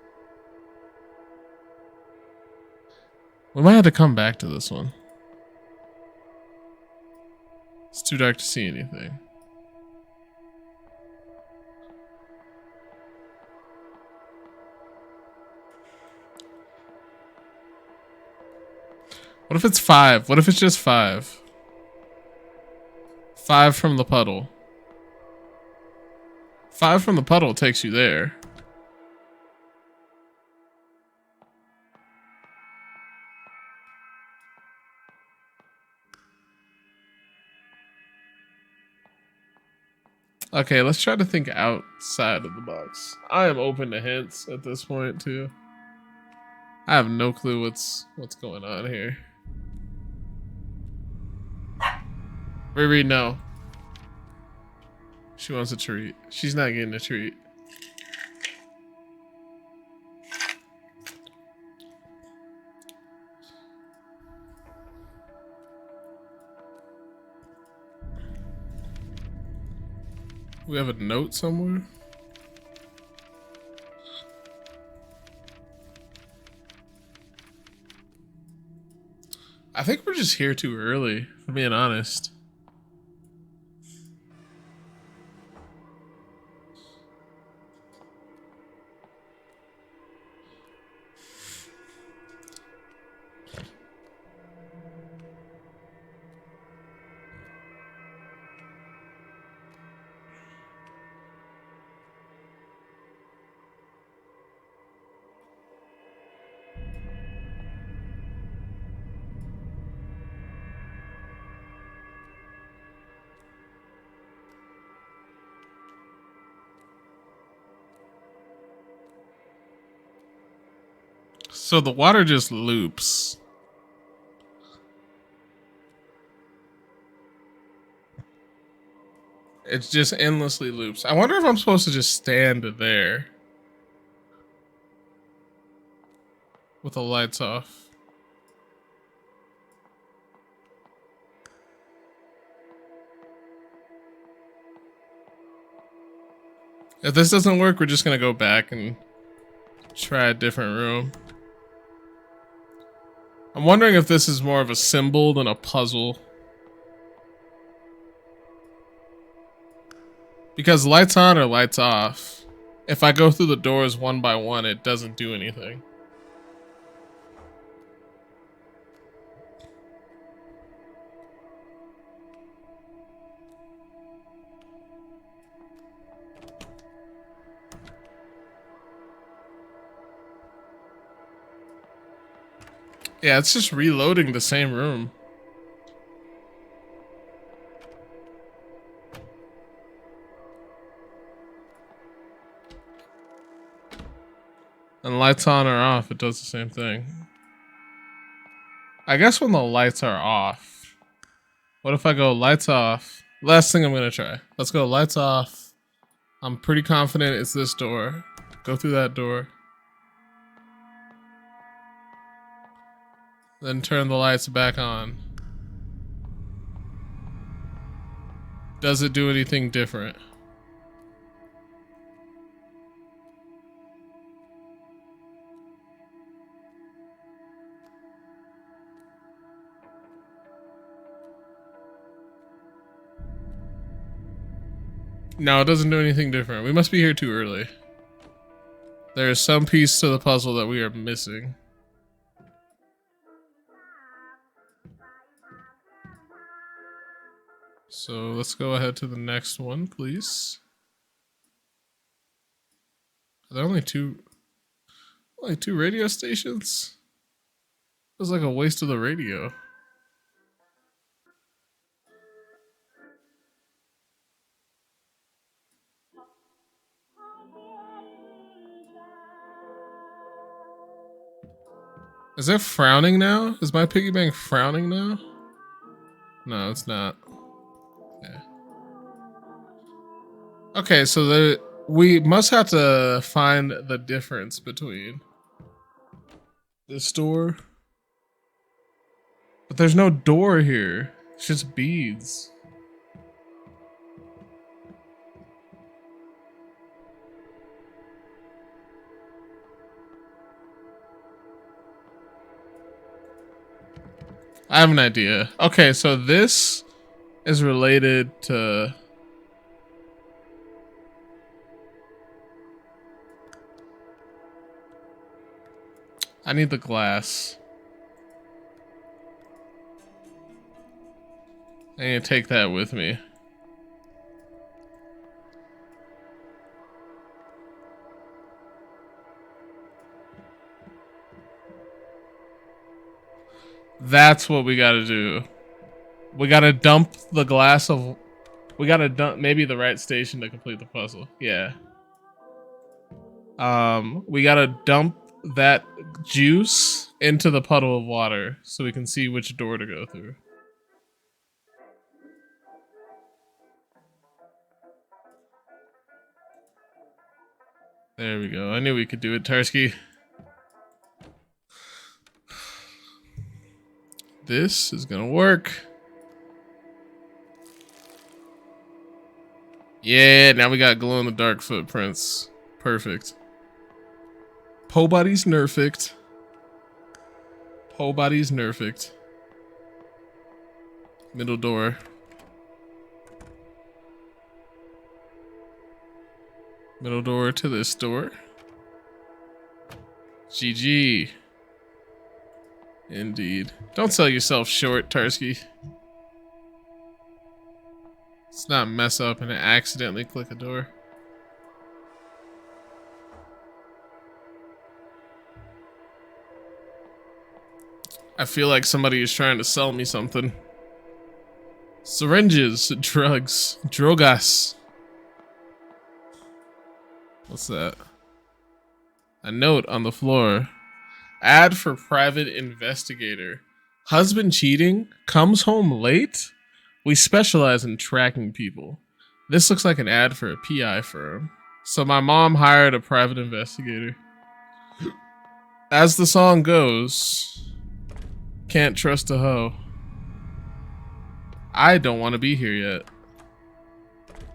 [SPEAKER 1] We might have to come back to this one. It's too dark to see anything. What if it's 5? What if it's just 5? 5 from the puddle. 5 from the puddle takes you there. Okay, let's try to think outside of the box. I am open to hints at this point too. I have no clue what's going on here. Riri, no. She wants a treat. She's not getting a treat. We have a note somewhere. I think we're just here too early, if I'm being honest. So the water just loops. It just endlessly loops. I wonder if I'm supposed to just stand there with the lights off. If this doesn't work, we're just gonna go back and try a different room. I'm wondering if this is more of a symbol than a puzzle. Because lights on or lights off. If I go through the doors one by one, it doesn't do anything. Yeah, it's just reloading the same room. And lights on or off, it does the same thing. I guess when the lights are off. What if I go lights off? Last thing I'm gonna try. Let's go lights off. I'm pretty confident it's this door. Go through that door. Then turn the lights back on. Does it do anything different? No, it doesn't do anything different. We must be here too early. There is some piece to the puzzle that we are missing. So let's go ahead to the next one, please. Are there only two radio stations? It was like a waste of the radio. Is it frowning now? Is my piggy bank frowning now? No, it's not. Yeah. Okay, so we must have to find the difference between this door. But there's no door here. It's just beads. I have an idea. Okay, so this is related to... I need the glass. I need to take that with me. That's what we gotta do. We gotta dump the glass of... We gotta dump maybe the right station to complete the puzzle. Yeah. We gotta dump that juice into the puddle of water so we can see which door to go through. There we go. I knew we could do it, Tarsky. This is gonna work. Yeah, now we got glow-in-the-dark footprints. Perfect. Po body's nerfect. Po body's nerfect. Middle door. Middle door to this door. GG. Indeed. Don't sell yourself short, Tarsky. Let's not mess up and accidentally click a door. I feel like somebody is trying to sell me something. Syringes, drugs, drogas. What's that? A note on the floor. Ad for private investigator. Husband cheating, comes home late? We specialize in tracking people. This looks like an ad for a PI firm. So my mom hired a private investigator. As the song goes, can't trust a hoe. I don't want to be here yet.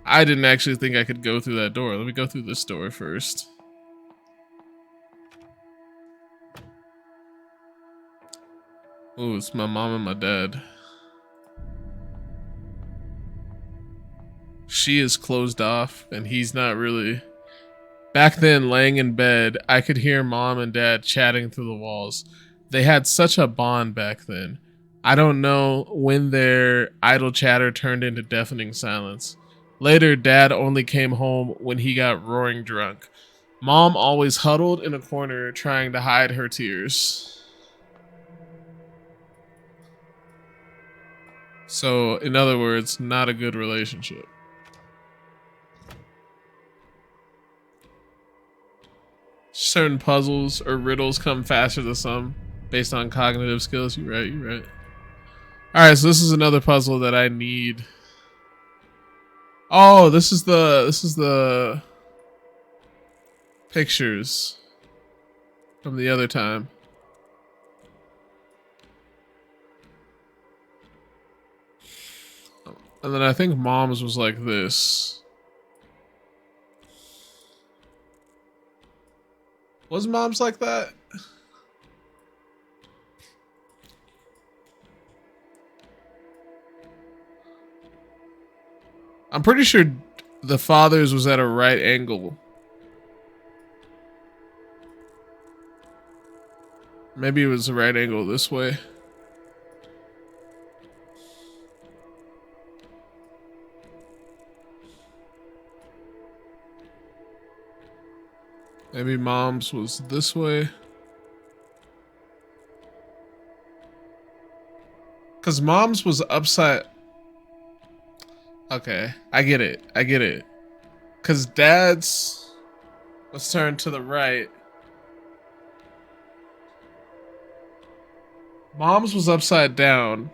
[SPEAKER 1] I didn't actually think I could go through that door. Let me go through this door first. Ooh, it's my mom and my dad. She is closed off and he's not really. Back then, laying in bed, I could hear mom and dad chatting through the walls. They had such a bond back then. I don't know when their idle chatter turned into deafening silence. Later, dad only came home when he got roaring drunk. Mom always huddled in a corner trying to hide her tears. So, in other words, not a good relationship. Certain puzzles or riddles come faster than some based on cognitive skills. You're right, you're right. Alright, so this is another puzzle that I need. Oh, this is the pictures from the other time. And then I think mom's was like this. Was mom's like that? I'm pretty sure the father's was at a right angle. Maybe it was a right angle this way. Maybe mom's was this way. Because mom's was upside. Okay, I get it. I get it. Because dad's was turned to the right. Mom's was upside down.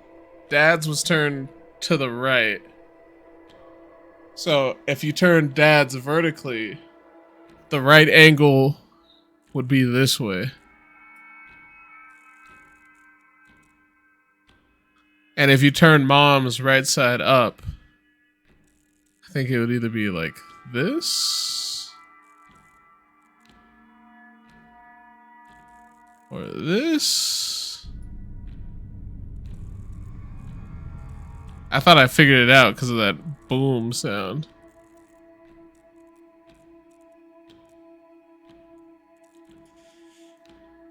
[SPEAKER 1] Dad's was turned to the right. So if you turn dad's vertically, the right angle would be this way. And if you turn mom's right side up, I think it would either be like this or this. I thought I figured it out because of that boom sound.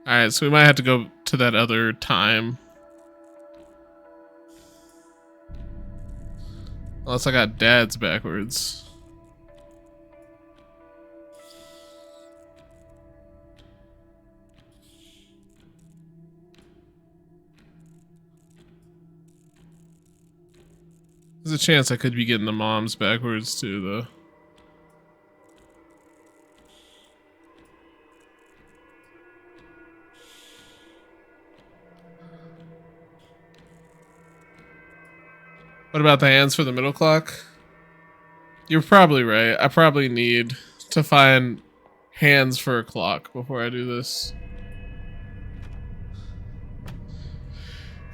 [SPEAKER 1] Alright, so we might have to go to that other time. Unless I got dad's backwards. There's a chance I could be getting the mom's backwards too, though. What about the hands for the middle clock? You're probably right. I probably need to find hands for a clock before I do this.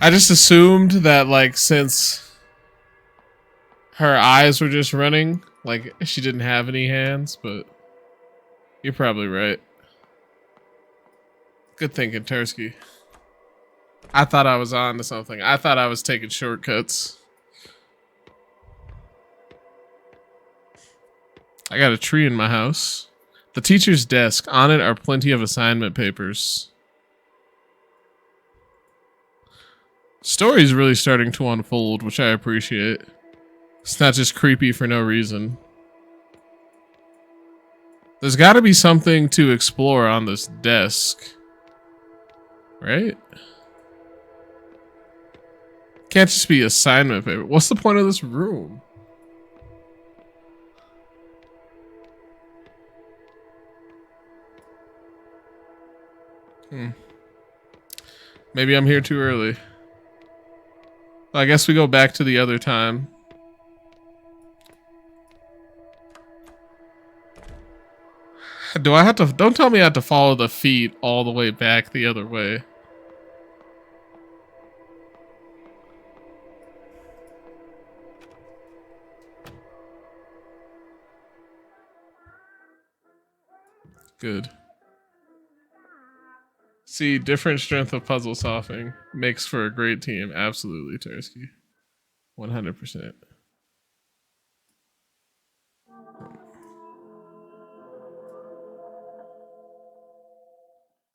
[SPEAKER 1] I just assumed that, like, since her eyes were just running, like, she didn't have any hands, but you're probably right. Good thinking, Tursky. I thought I was on to something. I thought I was taking shortcuts. I got a tree in my house. The teacher's desk. On it are plenty of assignment papers. Story's really starting to unfold, which I appreciate. It's not just creepy for no reason. There's got to be something to explore on this desk. Right? Can't just be assignment paper. What's the point of this room? Maybe I'm here too early. Well, I guess we go back to the other time. Do I have to? Don't tell me I have to follow the feet all the way back the other way. Good. See, different strength of puzzle solving makes for a great team. Absolutely, Tursky. 100%.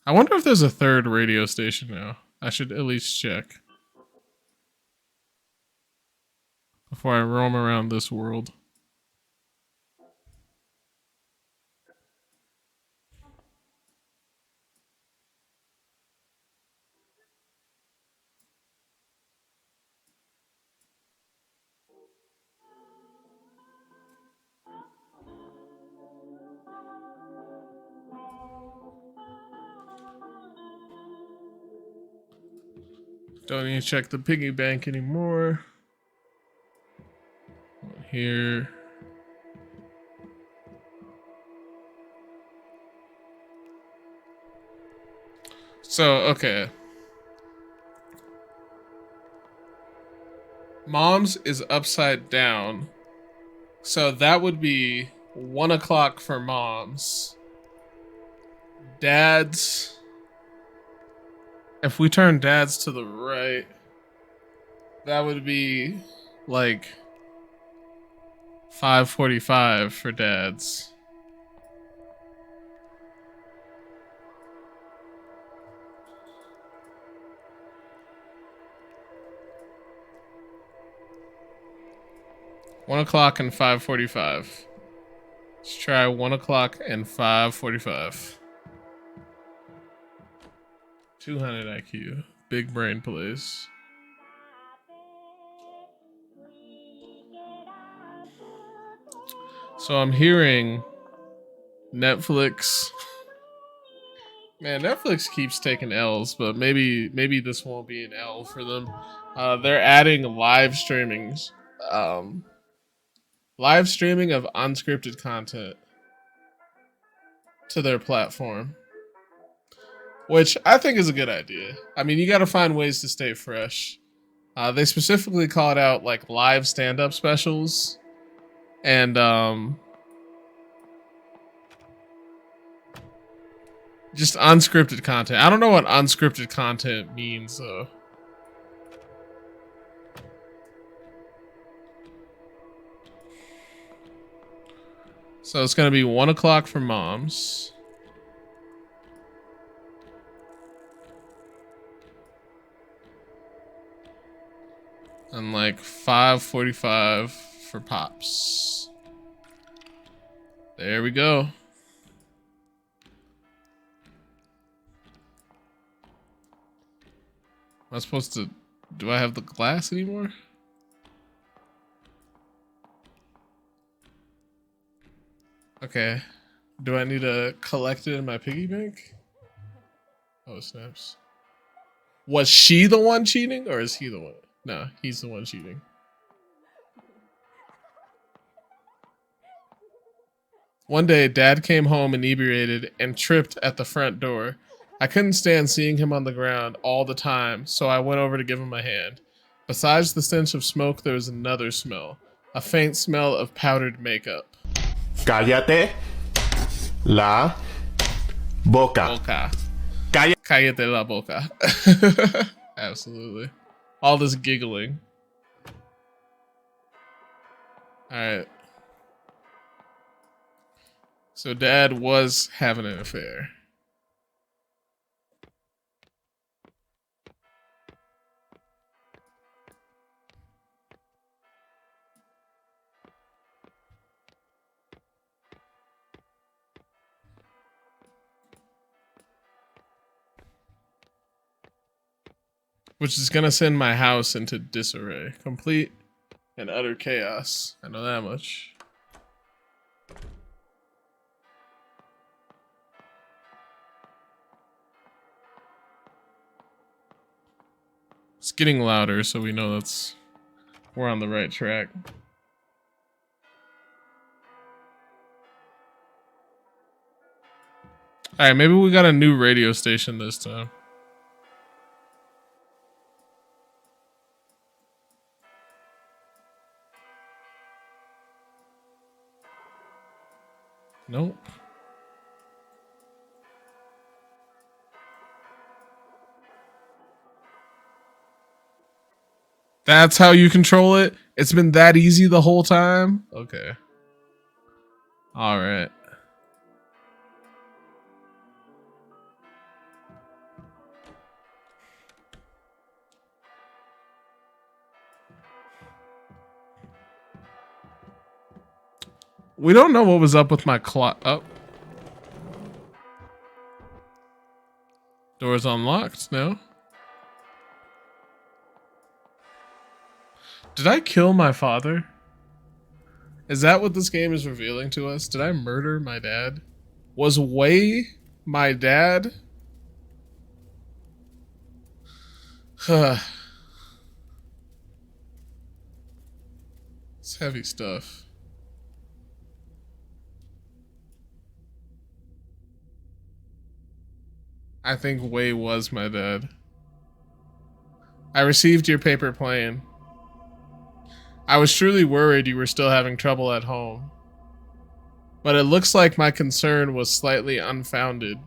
[SPEAKER 1] I wonder if there's a third radio station now. I should at least check before I roam around this world. Don't need to check the piggy bank anymore. Here. So, okay. Mom's is upside down. So that would be 1 o'clock for Mom's. Dad's... If we turn Dad's to the right, that would be like 5:45 for Dad's. $1 and 5:45. Let's try 1 and 5:45. 200 IQ. Big brain plays. So I'm hearing Netflix. Man, Netflix keeps taking L's, but maybe this won't be an L for them. They're adding live streamings. Live streaming of unscripted content to their platform. Which I think is a good idea. I mean, you got to find ways to stay fresh. They specifically called out like live stand-up specials and just unscripted content. I don't know what unscripted content means though. So it's gonna be 1 o'clock for moms. And like 5:45 for pops. There we go. Am I supposed to, do I have the glass anymore? Okay. Do I need to collect it in my piggy bank? Oh, snaps. Was she the one cheating or is he the one? No, he's the one cheating. One day, Dad came home inebriated and tripped at the front door. I couldn't stand seeing him on the ground all the time, so I went over to give him a hand. Besides the stench of smoke, there was another smell. A faint smell of powdered makeup.
[SPEAKER 2] Cállate la boca.
[SPEAKER 1] Boca. Cállate la boca. Absolutely. All this giggling. Alright. So Dad was having an affair. Which is gonna send my house into disarray. Complete and utter chaos. I know that much. It's getting louder, so we know we're on the right track. Alright, maybe we got a new radio station this time. Nope. That's how you control it? It's been that easy the whole time? Okay. Alright. We don't know what was up with my clock. Oh. Door's unlocked now. Did I kill my father? Is that what this game is revealing to us? Did I murder my dad? Was Wei my dad? It's heavy stuff. I think Wei was my dad. I received your paper plane. I was truly worried you were still having trouble at home. But it looks like my concern was slightly unfounded.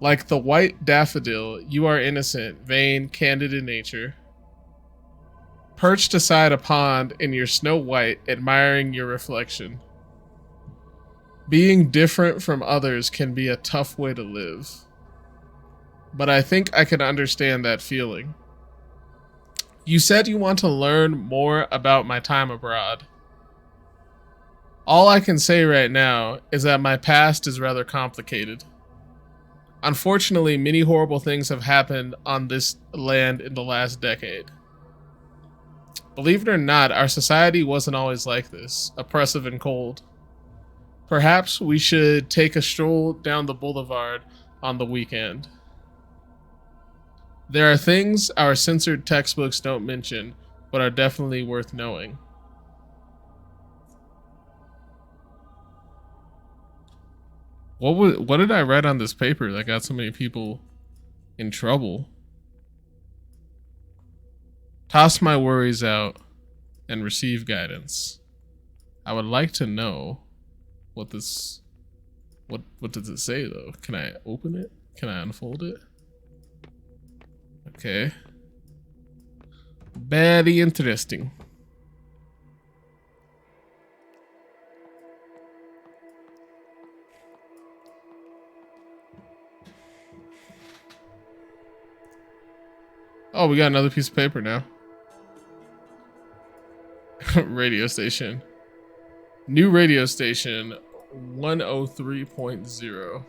[SPEAKER 1] Like the white daffodil, you are innocent, vain, candid in nature. Perched aside a pond in your Snow White, admiring your reflection. Being different from others can be a tough way to live. But I think I can understand that feeling. You said you want to learn more about my time abroad. All I can say right now is that my past is rather complicated. Unfortunately, many horrible things have happened on this land in the last decade. Believe it or not, our society wasn't always like this, oppressive and cold. Perhaps we should take a stroll down the boulevard on the weekend. There are things our censored textbooks don't mention, but are definitely worth knowing. What did I write on this paper that got so many people in trouble? Toss my worries out and receive guidance. I would like to know what does it say though? Can I open it? Can I unfold it? Okay. Very interesting. Oh, we got another piece of paper now. Radio station. New radio station 103.0.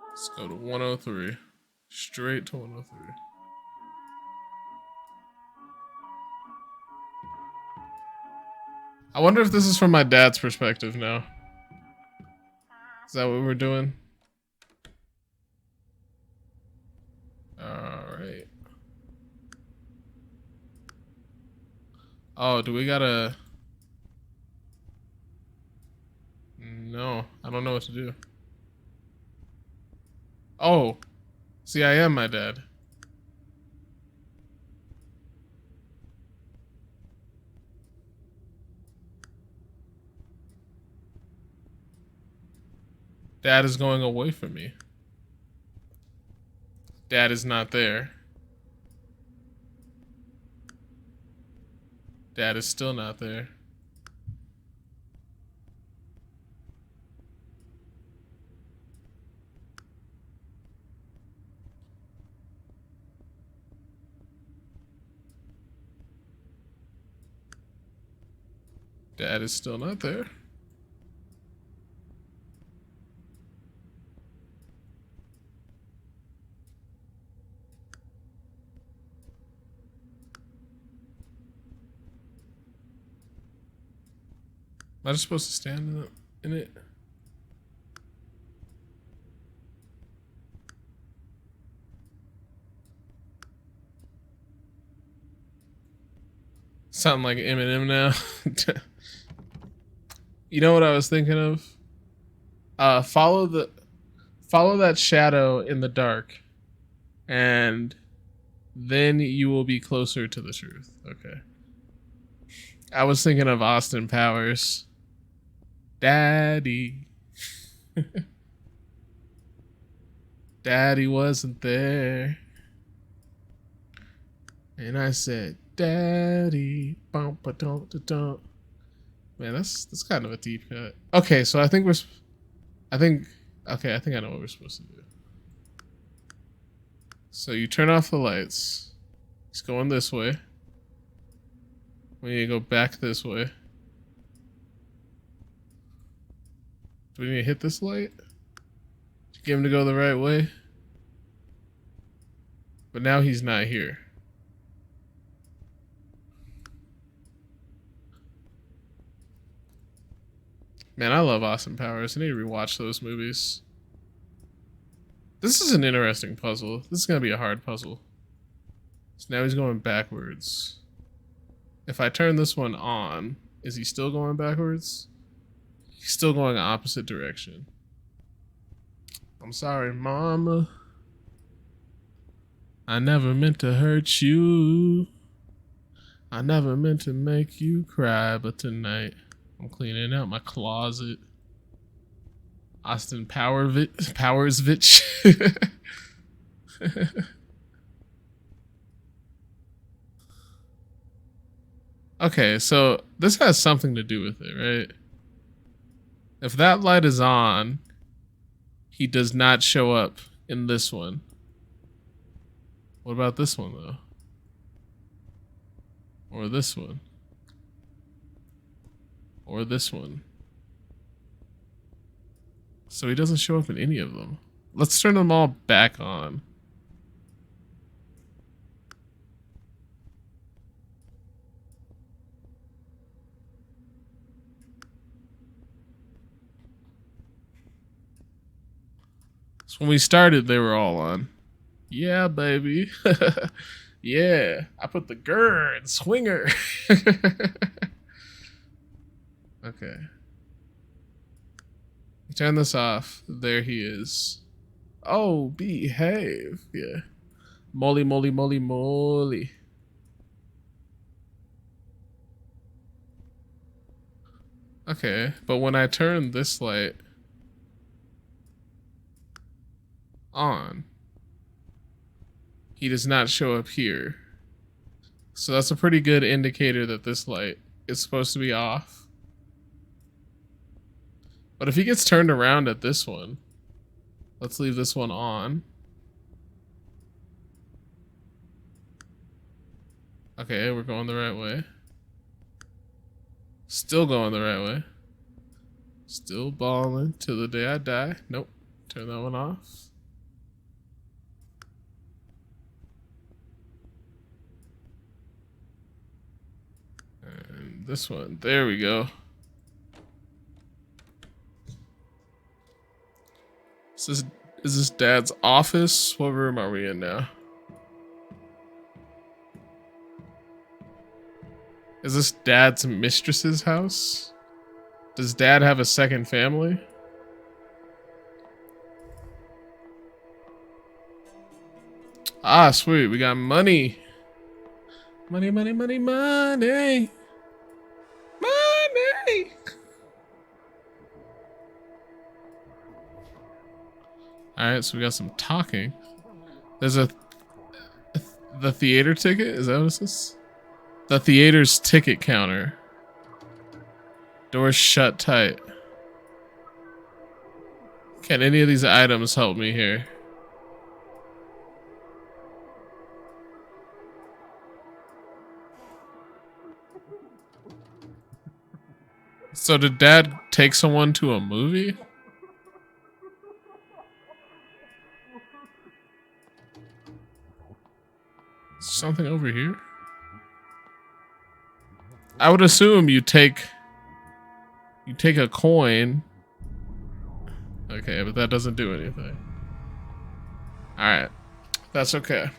[SPEAKER 1] Let's go to 103. Straight to 103. I wonder if this is from my dad's perspective now. Is that what we're doing? Alright. Oh, do we gotta... No, I don't know what to do. Oh, see, I am my dad. Dad is going away from me. Dad is not there. Dad is still not there. Dad is still not there. Am I just supposed to stand in it? Sound like Eminem now. You know what I was thinking of? Follow that shadow in the dark, and then you will be closer to the truth. Okay. I was thinking of Austin Powers. Daddy. Daddy wasn't there. And I said, Daddy. Bum, ba, dum, da, dum. Man, that's kind of a deep cut. Okay, so I think I think I know what we're supposed to do. So you turn off the lights. It's going this way. We need to go back this way. Do we need to hit this light? To get him to go the right way? But now he's not here. Man, I love Austin Powers. I need to rewatch those movies. This is an interesting puzzle. This is going to be a hard puzzle. So now he's going backwards. If I turn this one on, is he still going backwards? He's still going opposite direction. I'm sorry, Mama. I never meant to hurt you. I never meant to make you cry, but tonight I'm cleaning out my closet. Austin Powersvich. Okay, so this has something to do with it, right? If that light is on, he does not show up in this one. What about this one, though? Or this one? Or this one? So he doesn't show up in any of them. Let's turn them all back on. So when we started, they were all on. Yeah, baby. Yeah, I put the gird swinger. Okay. Turn this off. There he is. Oh, behave. Yeah. Moly, moly, moly, moly. Okay, but when I turn this light on, he does not show up here. So that's a pretty good indicator that this light is supposed to be off. But if he gets turned around at this one, let's leave this one on. Okay, we're going the right way. Still going the right way. Still balling till the day I die. Nope. Turn that one off. And this one. There we go. Is this Dad's office? What room are we in now? Is this Dad's mistress's house? Does Dad have a second family? Ah, sweet. We got money. Money, money, money, money. Money. Alright, so we got some talking. There's the theater ticket? Is that what this is? The theater's ticket counter. Doors shut tight. Can any of these items help me here? So did Dad take someone to a movie? Something over here? I would assume you take a coin. Okay, but that doesn't do anything. Alright. That's okay.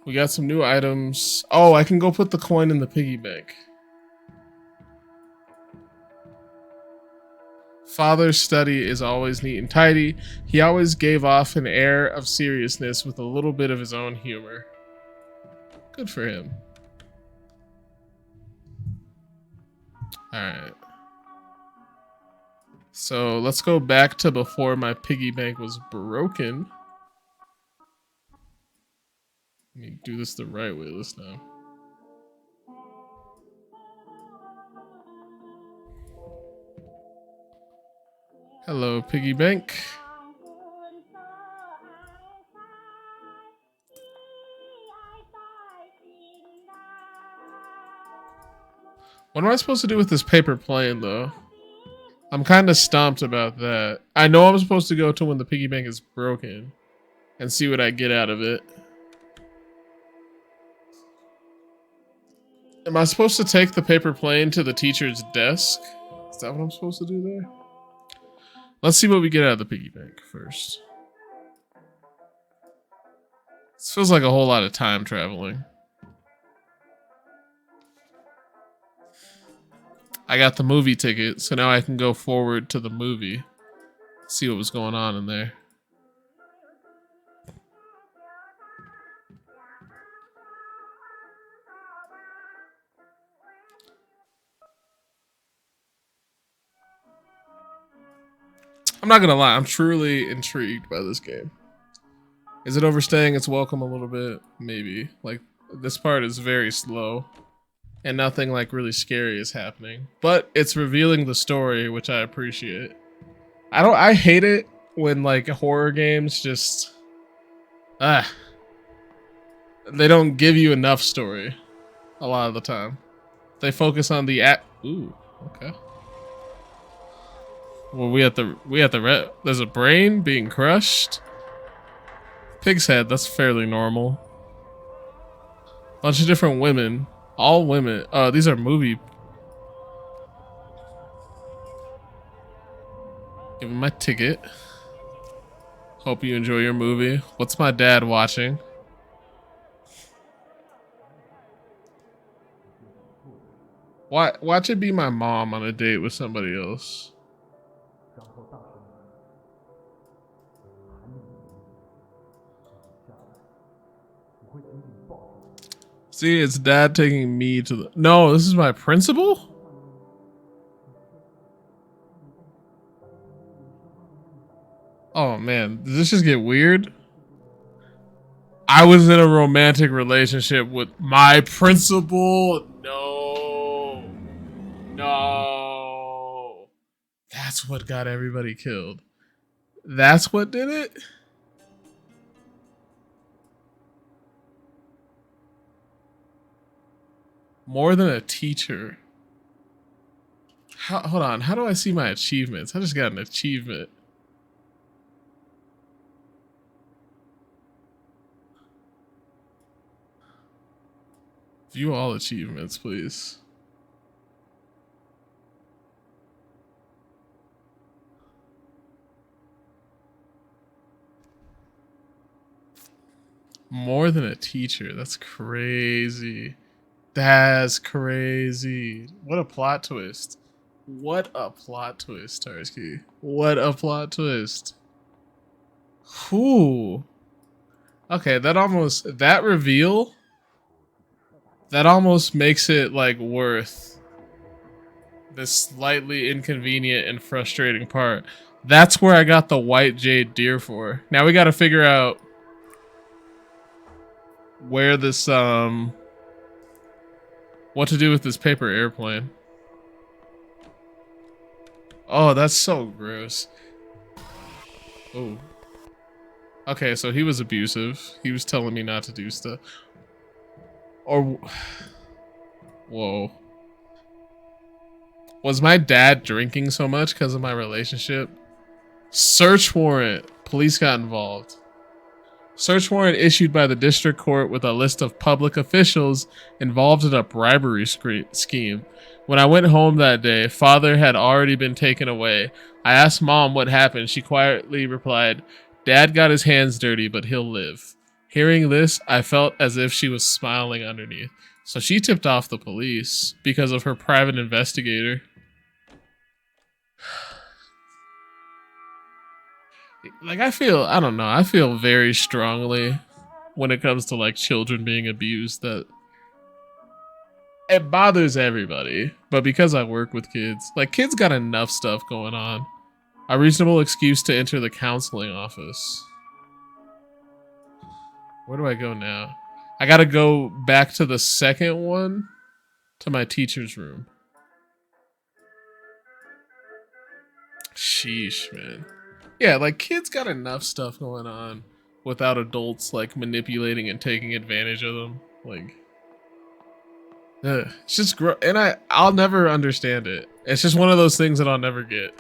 [SPEAKER 1] We got some new items. Oh, I can go put the coin in the piggy bank. Father's study is always neat and tidy. He always gave off an air of seriousness with a little bit of his own humor. Good for him. Alright. So let's go back to before my piggy bank was broken. Let me do this the right way this time. Hello, piggy bank. What am I supposed to do with this paper plane, though? I'm kind of stumped about that. I know I'm supposed to go to when the piggy bank is broken and see what I get out of it. Am I supposed to take the paper plane to the teacher's desk? Is that what I'm supposed to do there? Let's see what we get out of the piggy bank first. This feels like a whole lot of time traveling. I got the movie ticket, so now I can go forward to the movie. See what was going on in there. I'm not gonna lie, I'm truly intrigued by this game. Is it overstaying its welcome a little bit? Maybe. Like, this part is very slow. And nothing like really scary is happening. But it's revealing the story, which I appreciate. I hate it when like horror games just they don't give you enough story a lot of the time. They focus on the ooh, okay. Well, there's a brain being crushed. Pig's head, that's fairly normal. Bunch of different women. All women. These are movie. Give me my ticket. Hope you enjoy your movie. What's my dad watching? Watch it be my mom on a date with somebody else. See, it's Dad taking me to the... No, this is my principal? Oh, man. Did this just get weird? I was in a romantic relationship with my principal? No. No. That's what got everybody killed. That's what did it? More than a teacher. Hold on. How do I see my achievements? I just got an achievement. View all achievements, please. More than a teacher. That's crazy. That's crazy. What a plot twist. What a plot twist, Tarsky. What a plot twist. Whew. Okay, that reveal, that almost makes it like worth this slightly inconvenient and frustrating part. That's where I got the white jade deer for. Now we gotta figure out where this, what to do with this paper airplane. Oh, that's so gross. Oh. Okay, so he was abusive. He was telling me not to do stuff. Or... Whoa. Was my dad drinking so much because of my relationship? Search warrant. Police got involved. Search warrant issued by the district court with a list of public officials involved in a bribery scheme. When I went home that day, father had already been taken away. I asked mom what happened. She quietly replied, "Dad got his hands dirty, but he'll live." Hearing this, I felt as if she was smiling underneath. So she tipped off the police because of her private investigator. Like, I feel very strongly when it comes to like children being abused that it bothers everybody. But because I work with kids, like kids got enough stuff going on. A reasonable excuse to enter the counseling office. Where do I go now? I gotta go back to the second one to my teacher's room. Sheesh, man. Yeah, like kids got enough stuff going on without adults like manipulating and taking advantage of them. Like, it's just and I'll never understand it. It's just one of those things that I'll never get.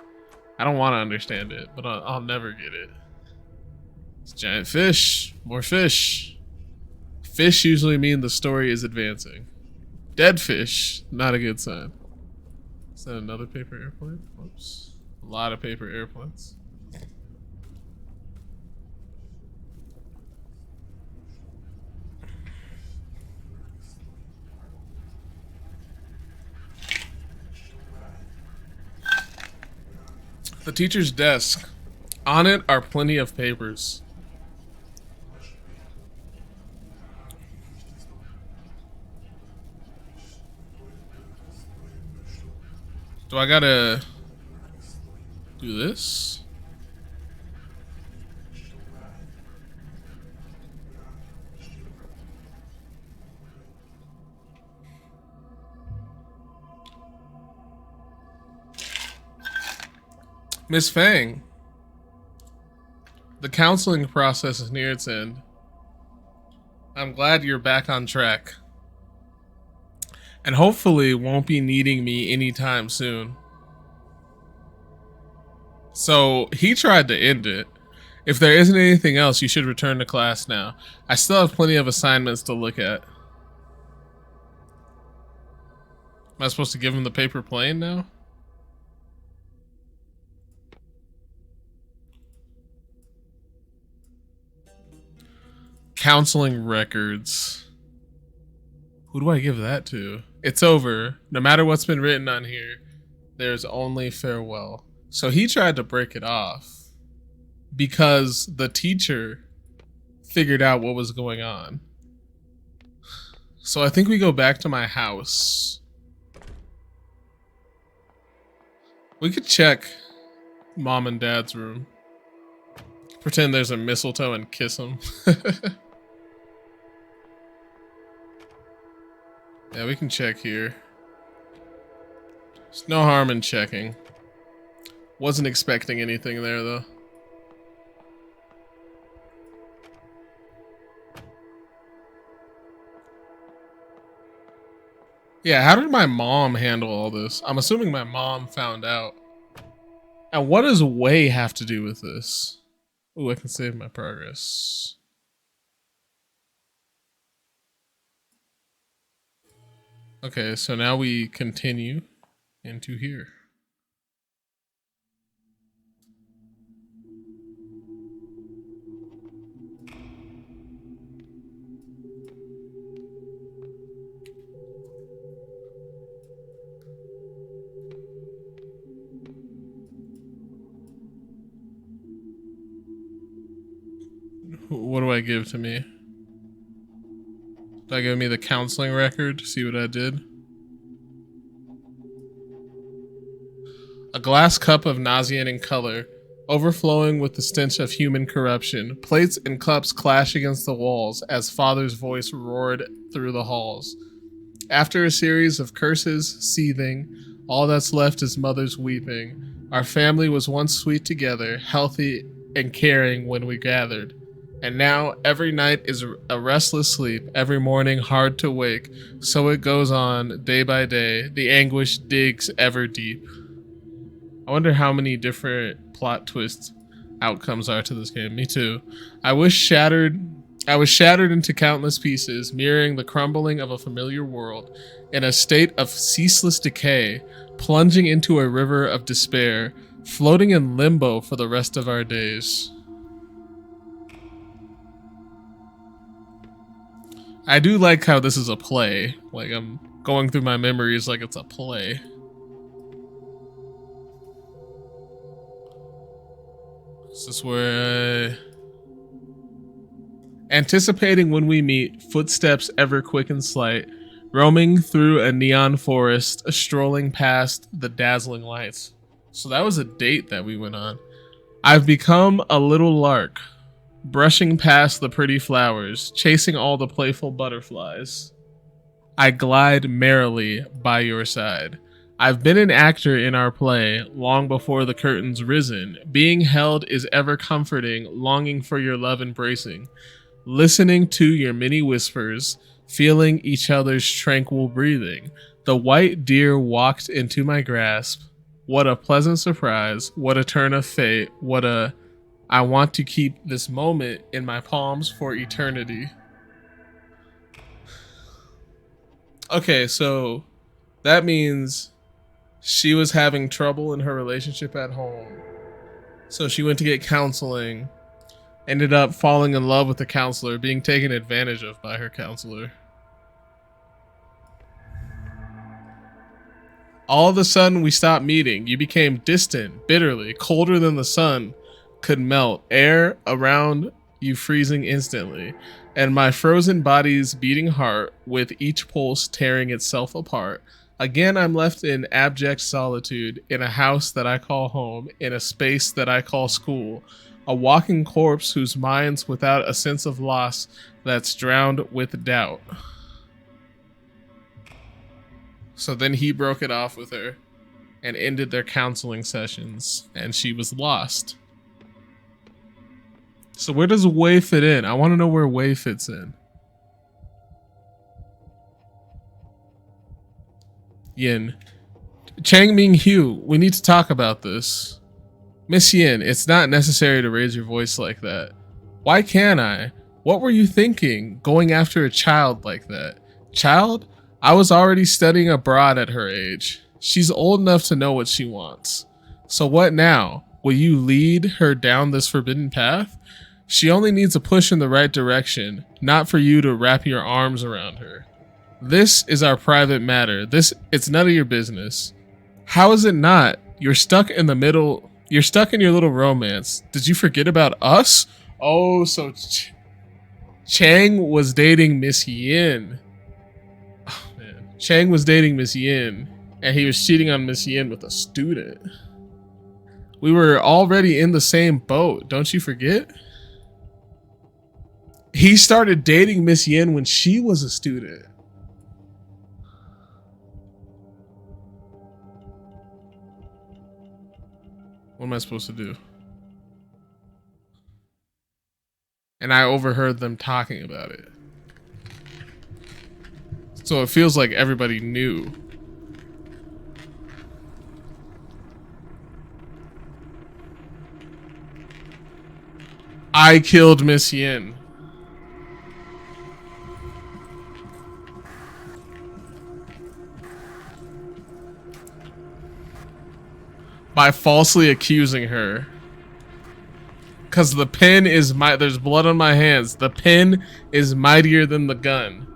[SPEAKER 1] I don't want to understand it, but I'll never get it. It's giant fish, more fish. Fish usually mean the story is advancing. Dead fish, not a good sign. Is that another paper airplane? Whoops. A lot of paper airplanes. The teacher's desk. On it are plenty of papers. Do I gotta do this? Miss Fang, the counseling process is near its end. I'm glad you're back on track. And hopefully won't be needing me anytime soon. So he tried to end it. If there isn't anything else, you should return to class now. I still have plenty of assignments to look at. Am I supposed to give him the paper plane now? Counseling records. Who do I give that to? It's over. No matter what's been written on here, there's only farewell. So he tried to break it off because the teacher figured out what was going on. So I think we go back to my house. We could check mom and dad's room. Pretend there's a mistletoe and kiss them. Yeah, we can check here. There's no harm in checking. Wasn't expecting anything there, though. Yeah, how did my mom handle all this? I'm assuming my mom found out. And what does Wei have to do with this? Ooh, I can save my progress. Okay, so now we continue into here. What do I give to me? Do I give me the counseling record to see what I did? A glass cup of nauseating color, overflowing with the stench of human corruption. Plates and cups clash against the walls as father's voice roared through the halls. After a series of curses, seething, all that's left is mother's weeping. Our family was once sweet together, healthy and caring when we gathered. And now every night is a restless sleep, every morning hard to wake. So it goes on, day by day, the anguish digs ever deep. I wonder how many different plot twists outcomes are to this game. Me too. I was shattered into countless pieces, mirroring the crumbling of a familiar world, in a state of ceaseless decay, plunging into a river of despair, floating in limbo for the rest of our days. I do like how this is a play. Like, I'm going through my memories like it's a play. Is this where anticipating when we meet, footsteps ever quick and slight, roaming through a neon forest, strolling past the dazzling lights. So that was a date that we went on. I've become a little lark, brushing past the pretty flowers, chasing all the playful butterflies. I glide merrily by your side. I've been an actor in our play long before the curtain's risen. Being held is ever comforting, longing for your love embracing. Listening to your many whispers, feeling each other's tranquil breathing. The white deer walked into my grasp. What a pleasant surprise. What a turn of fate. I want to keep this moment in my palms for eternity. Okay, so that means she was having trouble in her relationship at home. So she went to get counseling, ended up falling in love with the counselor, being taken advantage of by her counselor. All of a sudden, we stopped meeting. You became distant, bitterly, colder than the sun could melt, air around you freezing instantly, and my frozen body's beating heart with each pulse tearing itself apart. Again, I'm left in abject solitude, in a house that I call home, in a space that I call school, a walking corpse whose mind's without a sense of loss that's drowned with doubt. So then he broke it off with her and ended their counseling sessions, and she was lost. So where does Wei fit in? I want to know where Wei fits in. Yin. Chang Ming Hu, we need to talk about this. Miss Yin, it's not necessary to raise your voice like that. Why can't I? What were you thinking, going after a child like that? Child? I was already studying abroad at her age. She's old enough to know what she wants. So what now? Will you lead her down this forbidden path? She only needs a push in the right direction, not for you to wrap your arms around her. This is our private matter. It's none of your business. How is it not? You're stuck in the middle. You're stuck in your little romance. Did you forget about us? Oh, so Chang was dating Miss Yin. Oh, man. Chang was dating Miss Yin, and he was cheating on Miss Yin with a student. We were already in the same boat. Don't you forget? He started dating Miss Yin when she was a student. What am I supposed to do? And I overheard them talking about it. So it feels like everybody knew. I killed Miss Yin. By falsely accusing her. Because the pen is there's blood on my hands. The pen is mightier than the gun.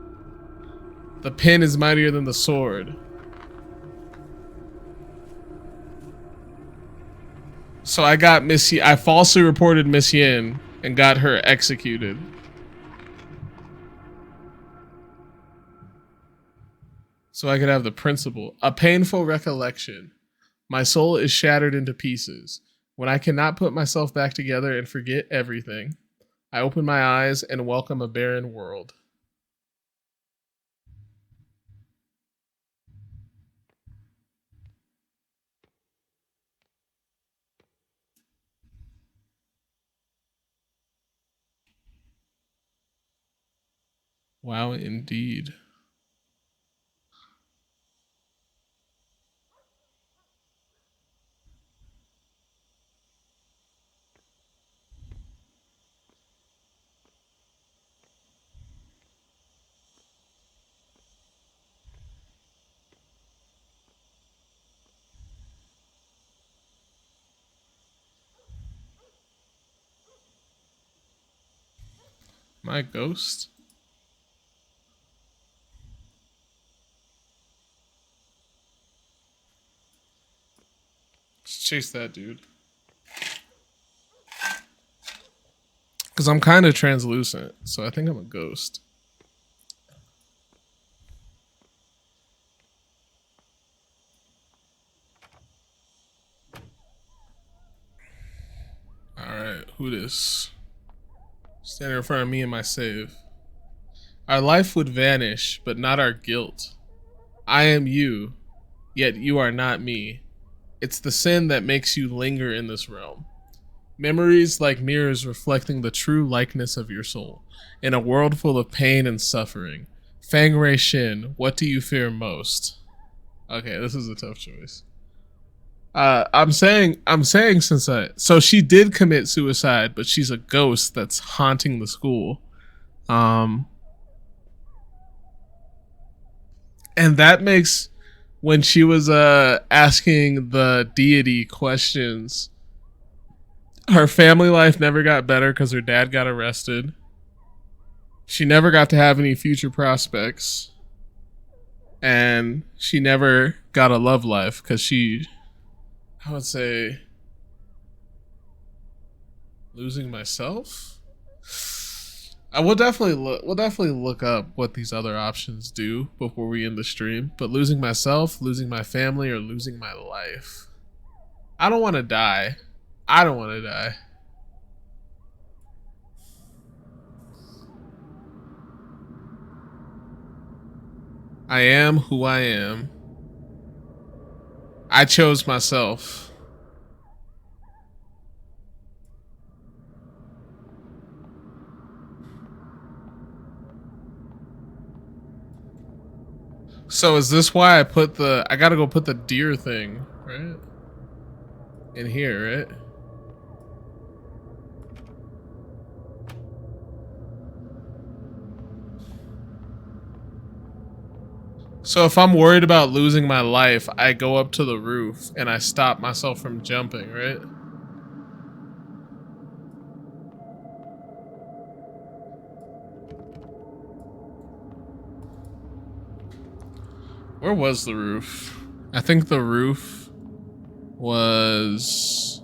[SPEAKER 1] The pen is mightier than the sword. So I got I falsely reported Miss Yin and got her executed. So I could have the principal. A painful recollection. My soul is shattered into pieces. When I cannot put myself back together and forget everything, I open my eyes and welcome a barren world. Wow, indeed. My ghost? Let's chase that dude. Because I'm kind of translucent, so I think I'm a ghost. Alright, who this? Standing in front of me and my save. Our life would vanish, but not our guilt. I am you, yet you are not me. It's the sin that makes you linger in this realm. Memories like mirrors reflecting the true likeness of your soul. In a world full of pain and suffering. Fang Rei Shin, what do you fear most? Okay, this is a tough choice. I'm saying so she did commit suicide, but she's a ghost that's haunting the school. And that makes, when she was asking the deity questions, her family life never got better because her dad got arrested. She never got to have any future prospects. And she never got a love life because I would say, losing myself? I will definitely look up what these other options do before we end the stream. But losing myself, losing my family, or losing my life. I don't want to die. I don't want to die. I am who I am. I chose myself. So is this why I gotta go put the deer thing, right? In here, right? So if I'm worried about losing my life, I go up to the roof and I stop myself from jumping, right? Where was the roof? I think the roof was...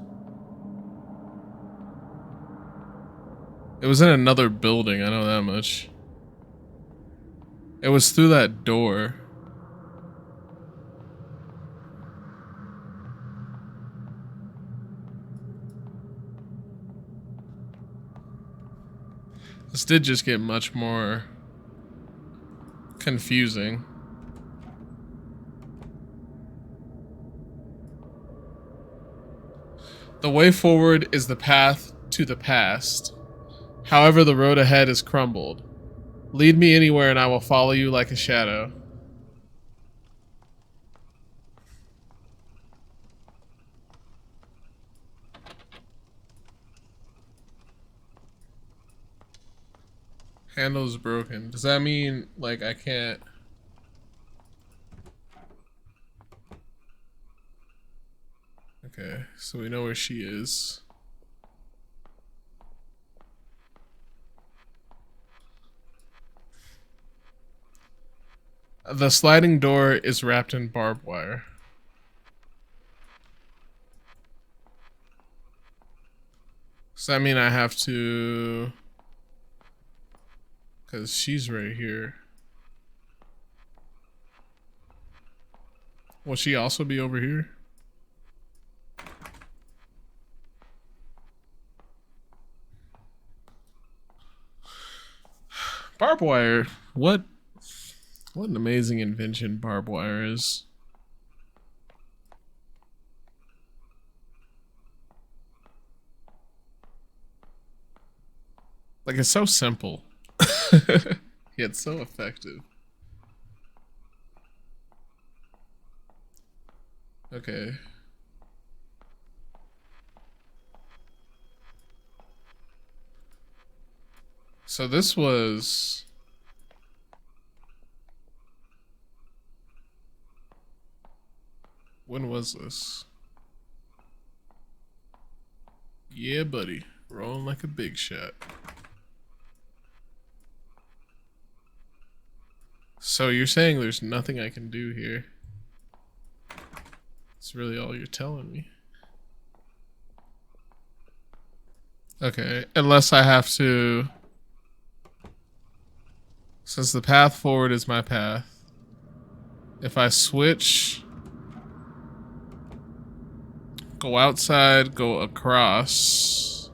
[SPEAKER 1] It was in another building, I know that much. It was through that door. This did just get much more confusing. The way forward is the path to the past. However, the road ahead is crumbled. Lead me anywhere and I will follow you like a shadow. Handle's broken. Does that mean, like, I can't... Okay, so we know where she is. The sliding door is wrapped in barbed wire. Does that mean I have to... Because she's right here. Will she also be over here? Barbed wire. What an amazing invention barbed wire is. Like, it's so simple. Yet so effective. Okay. So this was... When was this? Yeah, buddy. Rolling like a big shot. So you're saying there's nothing I can do here? That's really all you're telling me. Okay, unless I have to... Since the path forward is my path, if I switch... Go outside, go across...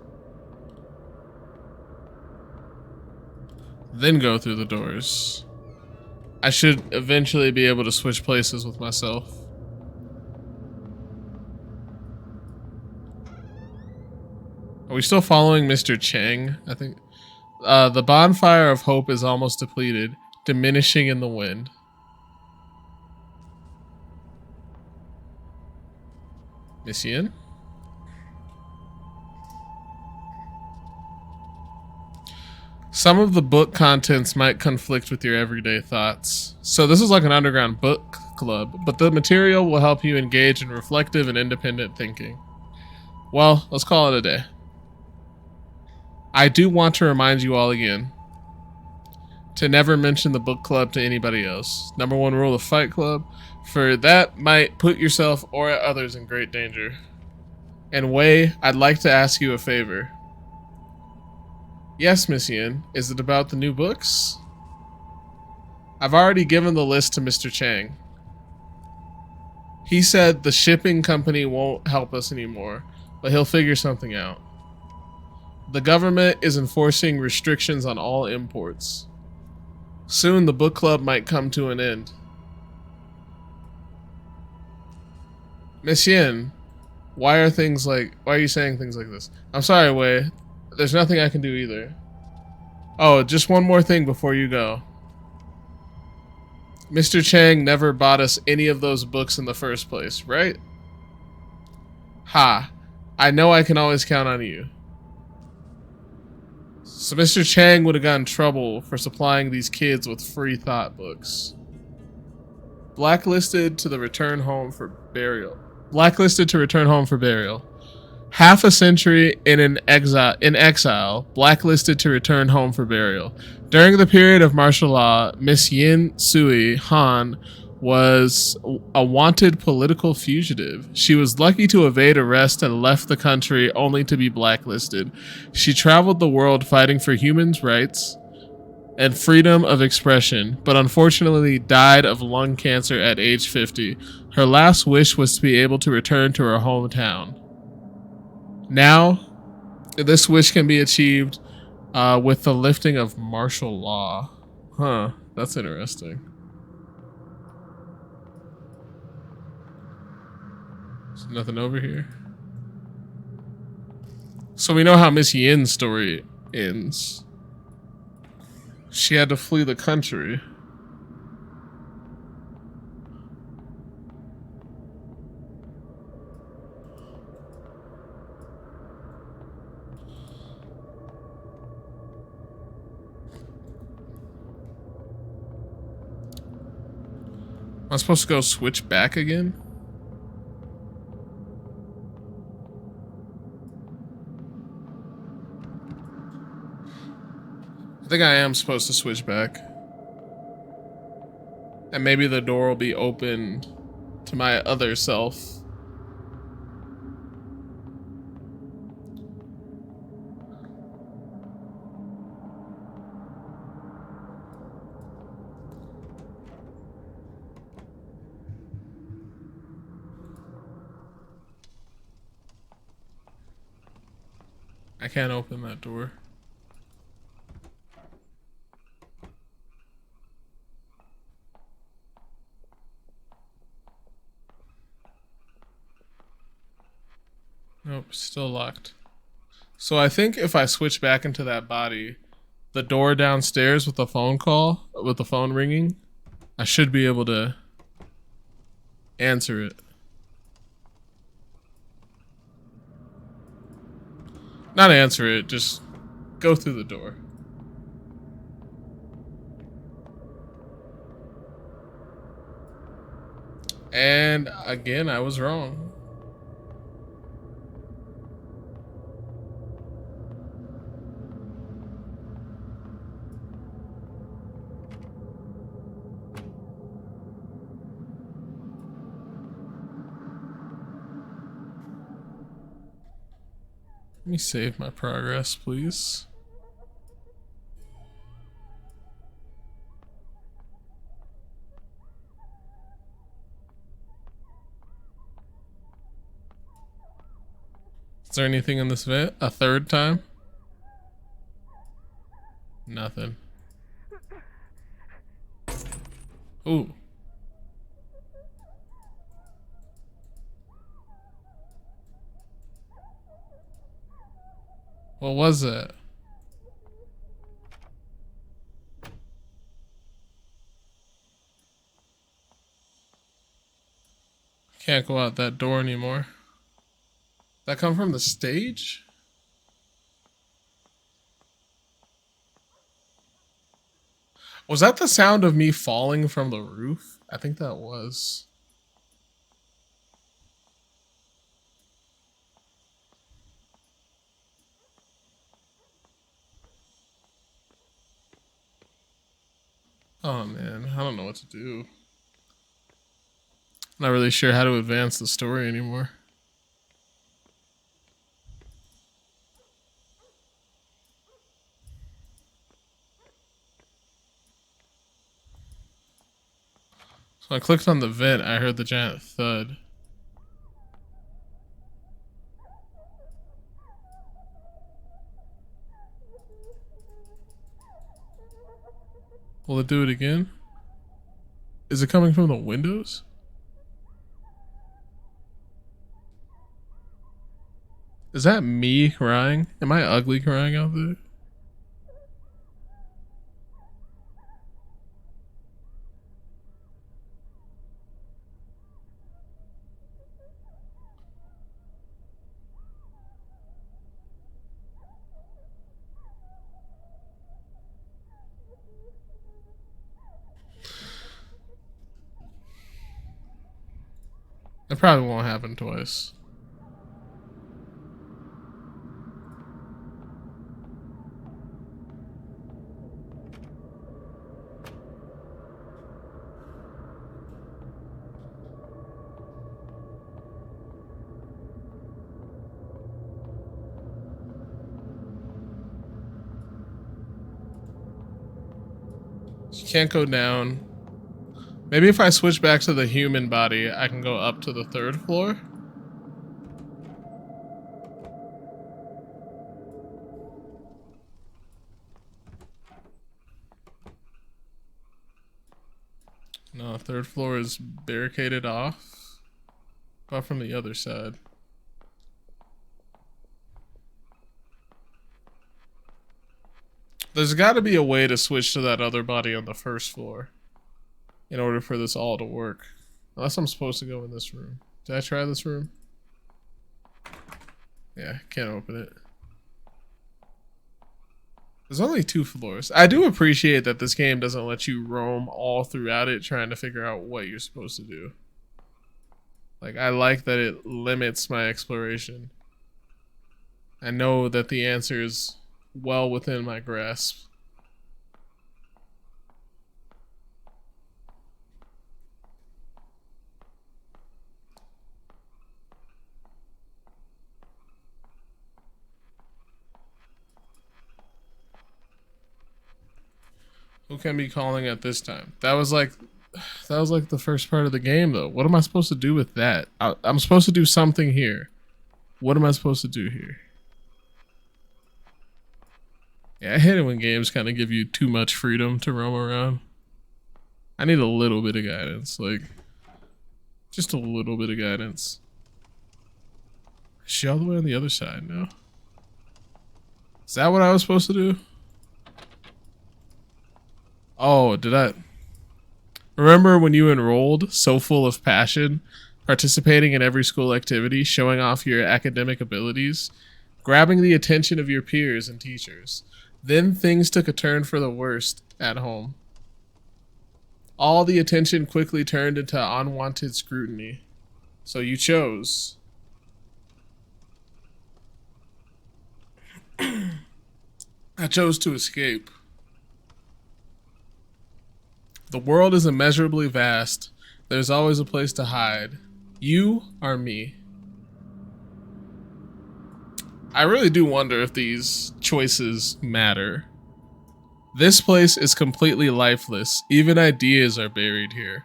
[SPEAKER 1] Then go through the doors. I should eventually be able to switch places with myself. Are we still following Mr. Chang? I think the bonfire of hope is almost depleted, diminishing in the wind. Miss Yin? Some of the book contents might conflict with your everyday thoughts. So this is like an underground book club, but the material will help you engage in reflective and independent thinking. Well, let's call it a day. I do want to remind you all again to never mention the book club to anybody else. Number one rule of Fight Club, for that might put yourself or others in great danger. And Wei, I'd like to ask you a favor. Yes, Miss Yin. Is it about the new books? I've already given the list to Mr. Chang. He said the shipping company won't help us anymore, but he'll figure something out. The government is enforcing restrictions on all imports. Soon the book club might come to an end. Miss Yin, why are you saying things like this? I'm sorry, Wei. There's nothing I can do either. Oh, just one more thing before you go. Mr. Chang never bought us any of those books in the first place, right? Ha. I know I can always count on you. So Mr. Chang would have gotten in trouble for supplying these kids with free thought books. Blacklisted to return home for burial. Half a century in exile, blacklisted to return home for burial. During the period of martial law, Miss Yin Sui Han was a wanted political fugitive. She was lucky to evade arrest and left the country only to be blacklisted. She traveled the world fighting for human rights and freedom of expression, but unfortunately died of lung cancer at age 50. Her last wish was to be able to return to her hometown. Now, this wish can be achieved with the lifting of martial law. Huh, that's interesting. There's nothing over here. So we know how Miss Yin's story ends. She had to flee the country. Am I supposed to go switch back again? I think I am supposed to switch back. And maybe the door will be opened to my other self. I can't open that door. Nope, still locked. So I think if I switch back into that body, the door downstairs with the phone call, with the phone ringing, I should be able to answer it. Not answer it, just go through the door. And again, I was wrong. Let me save my progress, please. Is there anything in this vent? A third time? Nothing. Ooh. What was that? Can't go out that door anymore. That come from the stage? Was that the sound of me falling from the roof? I think that was. Oh man, I don't know what to do. Not really sure how to advance the story anymore. So I clicked on the vent, I heard the giant thud. Will it do it again? Is it coming from the windows? Is that me crying? Am I ugly crying out there? It probably won't happen twice. You can't go down. Maybe if I switch back to the human body, I can go up to the third floor? No, third floor is barricaded off. But from the other side. There's got to be a way to switch to that other body on the first floor in order for this all to work. Unless I'm supposed to go in this room. Did I try this room? Yeah, can't open it. There's only 2 floors. I do appreciate that this game doesn't let you roam all throughout it trying to figure out what you're supposed to do. Like, I like that it limits my exploration. I know that the answer is well within my grasp. Who can be calling at this time? That was like the first part of the game, though. What am I supposed to do with that? I'm supposed to do something here. What am I supposed to do here? Yeah, I hate it when games kind of give you too much freedom to roam around. I need a little bit of guidance, like just a little bit of guidance. Is she all the way on the other side now? Is that what I was supposed to do? Oh, did I? Remember when you enrolled, so full of passion, participating in every school activity, showing off your academic abilities, grabbing the attention of your peers and teachers. Then things took a turn for the worst at home. All the attention quickly turned into unwanted scrutiny. So you chose. I chose to escape. The world is immeasurably vast. There's always a place to hide. You are me. I really do wonder if these choices matter. This place is completely lifeless. Even ideas are buried here.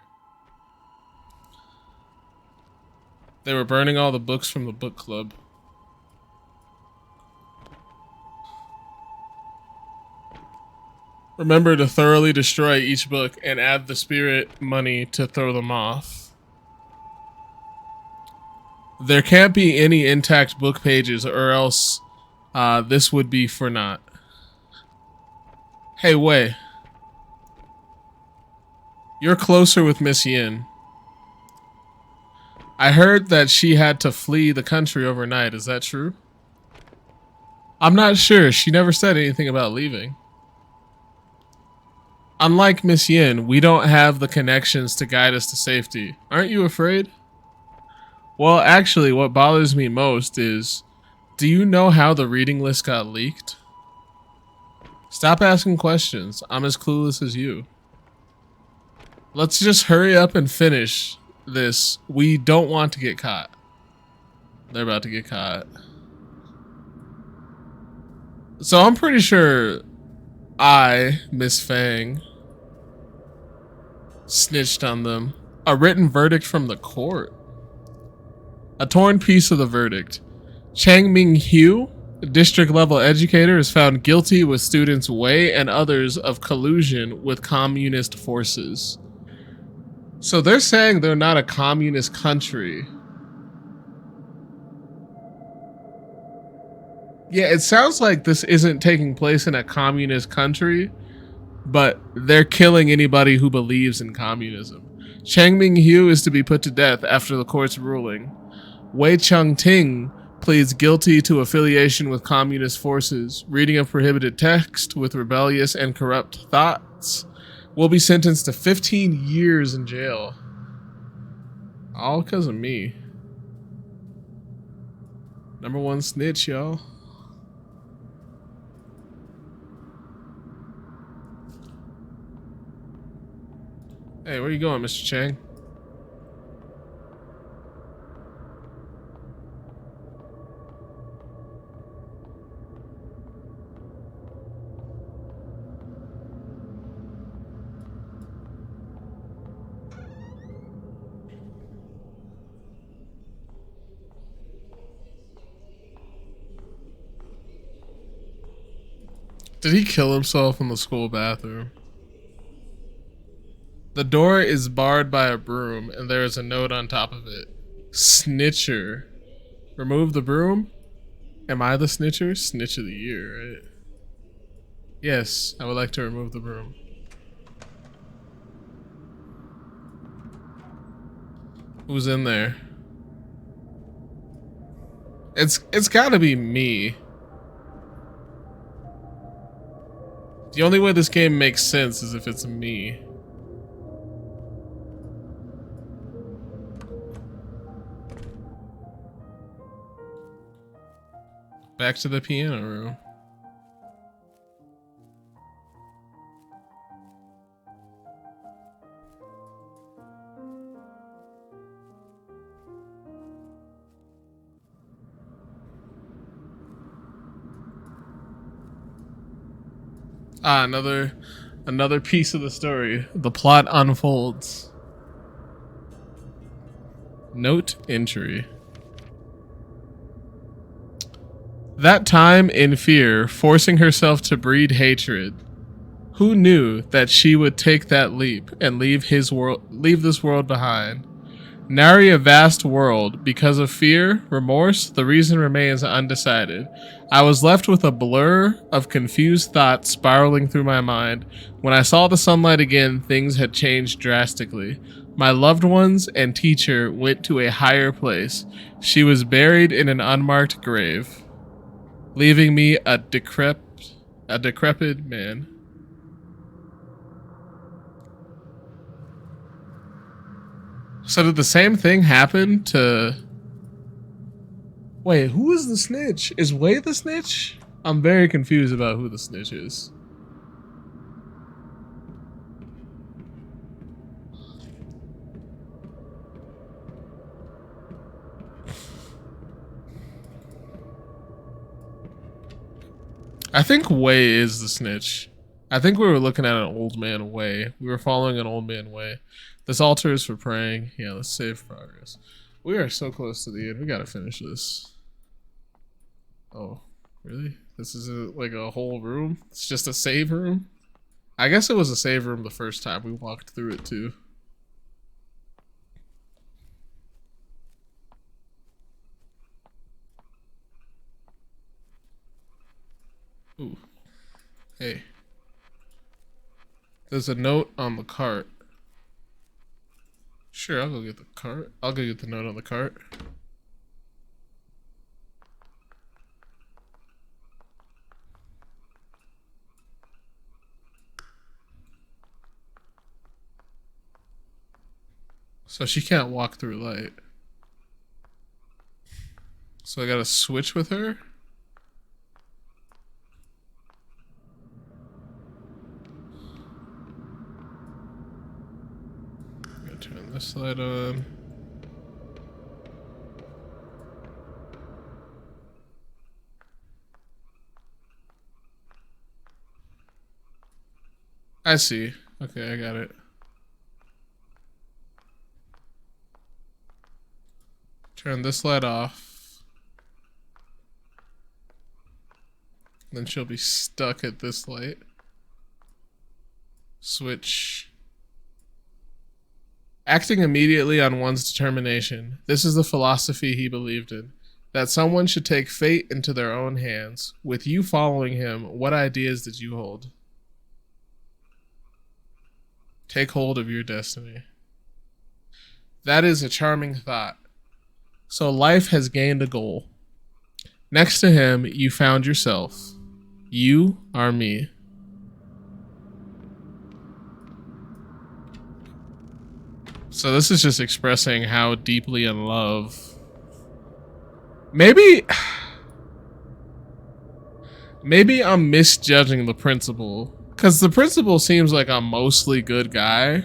[SPEAKER 1] They were burning all the books from the book club. Remember to thoroughly destroy each book and add the spirit money to throw them off. There can't be any intact book pages or else this would be for naught. Hey, Wei. You're closer with Miss Yin. I heard that she had to flee the country overnight. Is that true? I'm not sure. She never said anything about leaving. Unlike Miss Yin, we don't have the connections to guide us to safety. Aren't you afraid? Well, actually, what bothers me most is, do you know how the reading list got leaked? Stop asking questions. I'm as clueless as you. Let's just hurry up and finish this. We don't want to get caught. They're about to get caught. So I'm pretty sure I, Miss Fang, snitched on them. A written verdict from the court. A torn piece of the verdict. Chang Ming-Hu, district level educator, is found guilty with students Wei and others of collusion with communist forces. So they're saying they're not a communist country. Yeah, it sounds like this isn't taking place in a communist country, but they're killing anybody who believes in communism. Chang Ming-Hu is to be put to death after the court's ruling. Wei Cheng-Ting pleads guilty to affiliation with communist forces, reading of prohibited text with rebellious and corrupt thoughts, will be sentenced to 15 years in jail. All because of me. Number one snitch, y'all. Hey, where you going, Mr. Chang? Did he kill himself in the school bathroom? The door is barred by a broom, and there is a note on top of it. Snitcher. Remove the broom? Am I the snitcher? Snitch of the year, right? Yes, I would like to remove the broom. Who's in there? It's gotta be me. The only way this game makes sense is if it's me. Back to the piano room. Ah, another piece of the story. The plot unfolds. Note entry. That time in fear, forcing herself to breed hatred. Who knew that she would take that leap and leave this world behind? Nary a vast world. Because of fear, remorse, the reason remains undecided. I was left with a blur of confused thoughts spiraling through my mind. When I saw the sunlight again, things had changed drastically. My loved ones and teacher went to a higher place. She was buried in an unmarked grave, leaving me a decrepit man. So did the same thing happen to... Wait, who is the snitch? Is Wei the snitch? I'm very confused about who the snitch is. I think Wei is the snitch. I think we were looking at an old man Wei. We were following an old man Wei. This altar is for praying. Yeah, let's save progress. We are so close to the end. We gotta finish this. Oh, really? This is like a whole room? It's just a save room? I guess it was a save room the first time we walked through it too. Ooh. Hey. There's a note on the cart. Sure, I'll go get the cart. I'll go get the note on the cart. So she can't walk through light. So I gotta switch with her? I'm gonna turn this light on. I see. Okay, I got it. Turn this light off. Then she'll be stuck at this light. Switch. Acting immediately on one's determination. This is the philosophy he believed in. That someone should take fate into their own hands. With you following him, what ideas did you hold? Take hold of your destiny. That is a charming thought. So life has gained a goal. Next to him, you found yourself. You are me. So this is just expressing how deeply in love. Maybe I'm misjudging the principal. Because the principal seems like a mostly good guy.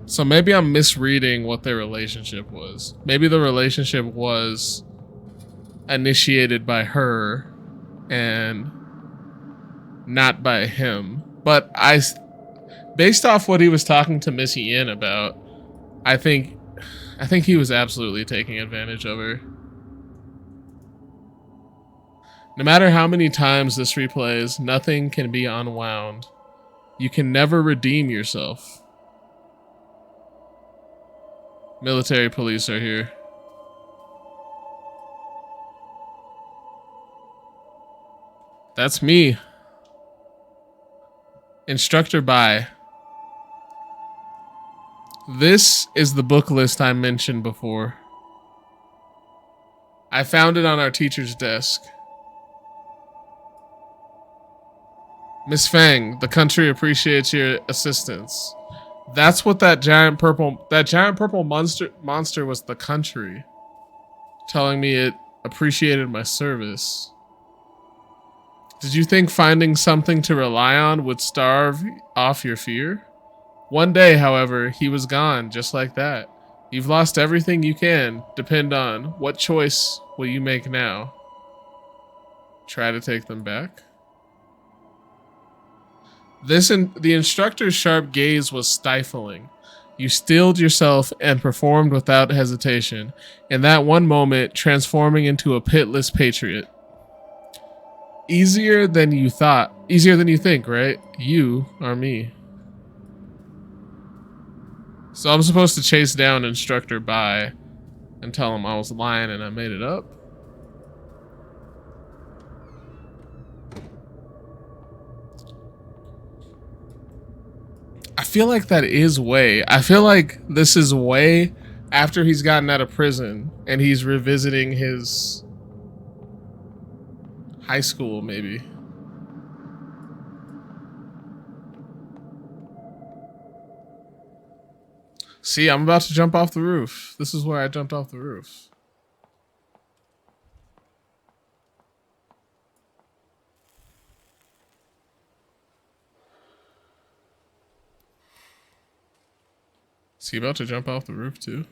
[SPEAKER 1] So maybe I'm misreading what their relationship was. Maybe the relationship was initiated by her and not by him. But based off what he was talking to Miss Yin about, I think he was absolutely taking advantage of her. No matter how many times this replays, nothing can be unwound. You can never redeem yourself. Military police are here. That's me. Instructor by. This is the book list I mentioned before. I found it on our teacher's desk. Miss Fang, the country appreciates your assistance. That's what that giant purple monster was, the country, telling me it appreciated my service. Did you think finding something to rely on would starve off your fear? One day, however, he was gone, just like that. You've lost everything you can depend on. What choice will you make now? Try to take them back? The instructor's sharp gaze was stifling. You steeled yourself and performed without hesitation, in that one moment transforming into a pitless patriot. Easier than you think, right? You are me. So I'm supposed to chase down Instructor Bai and tell him I was lying and I made it up? I feel like that is Way. I feel like this is Way after he's gotten out of prison and he's revisiting his high school, maybe. See, I'm about to jump off the roof. This is where I jumped off the roof. Is he about to jump off the roof too?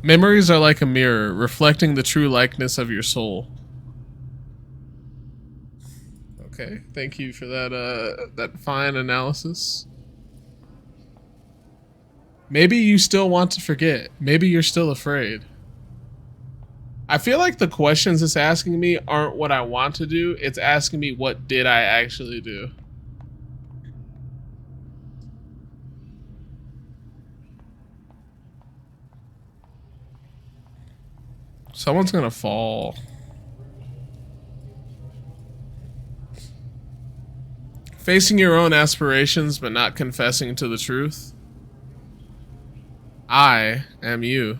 [SPEAKER 1] Memories are like a mirror, reflecting the true likeness of your soul. Okay, thank you for that fine analysis. Maybe you still want to forget. Maybe you're still afraid. I feel like the questions it's asking me aren't what I want to do. It's asking me what did I actually do. Someone's gonna fall. Facing your own aspirations but not confessing to the truth. I am you.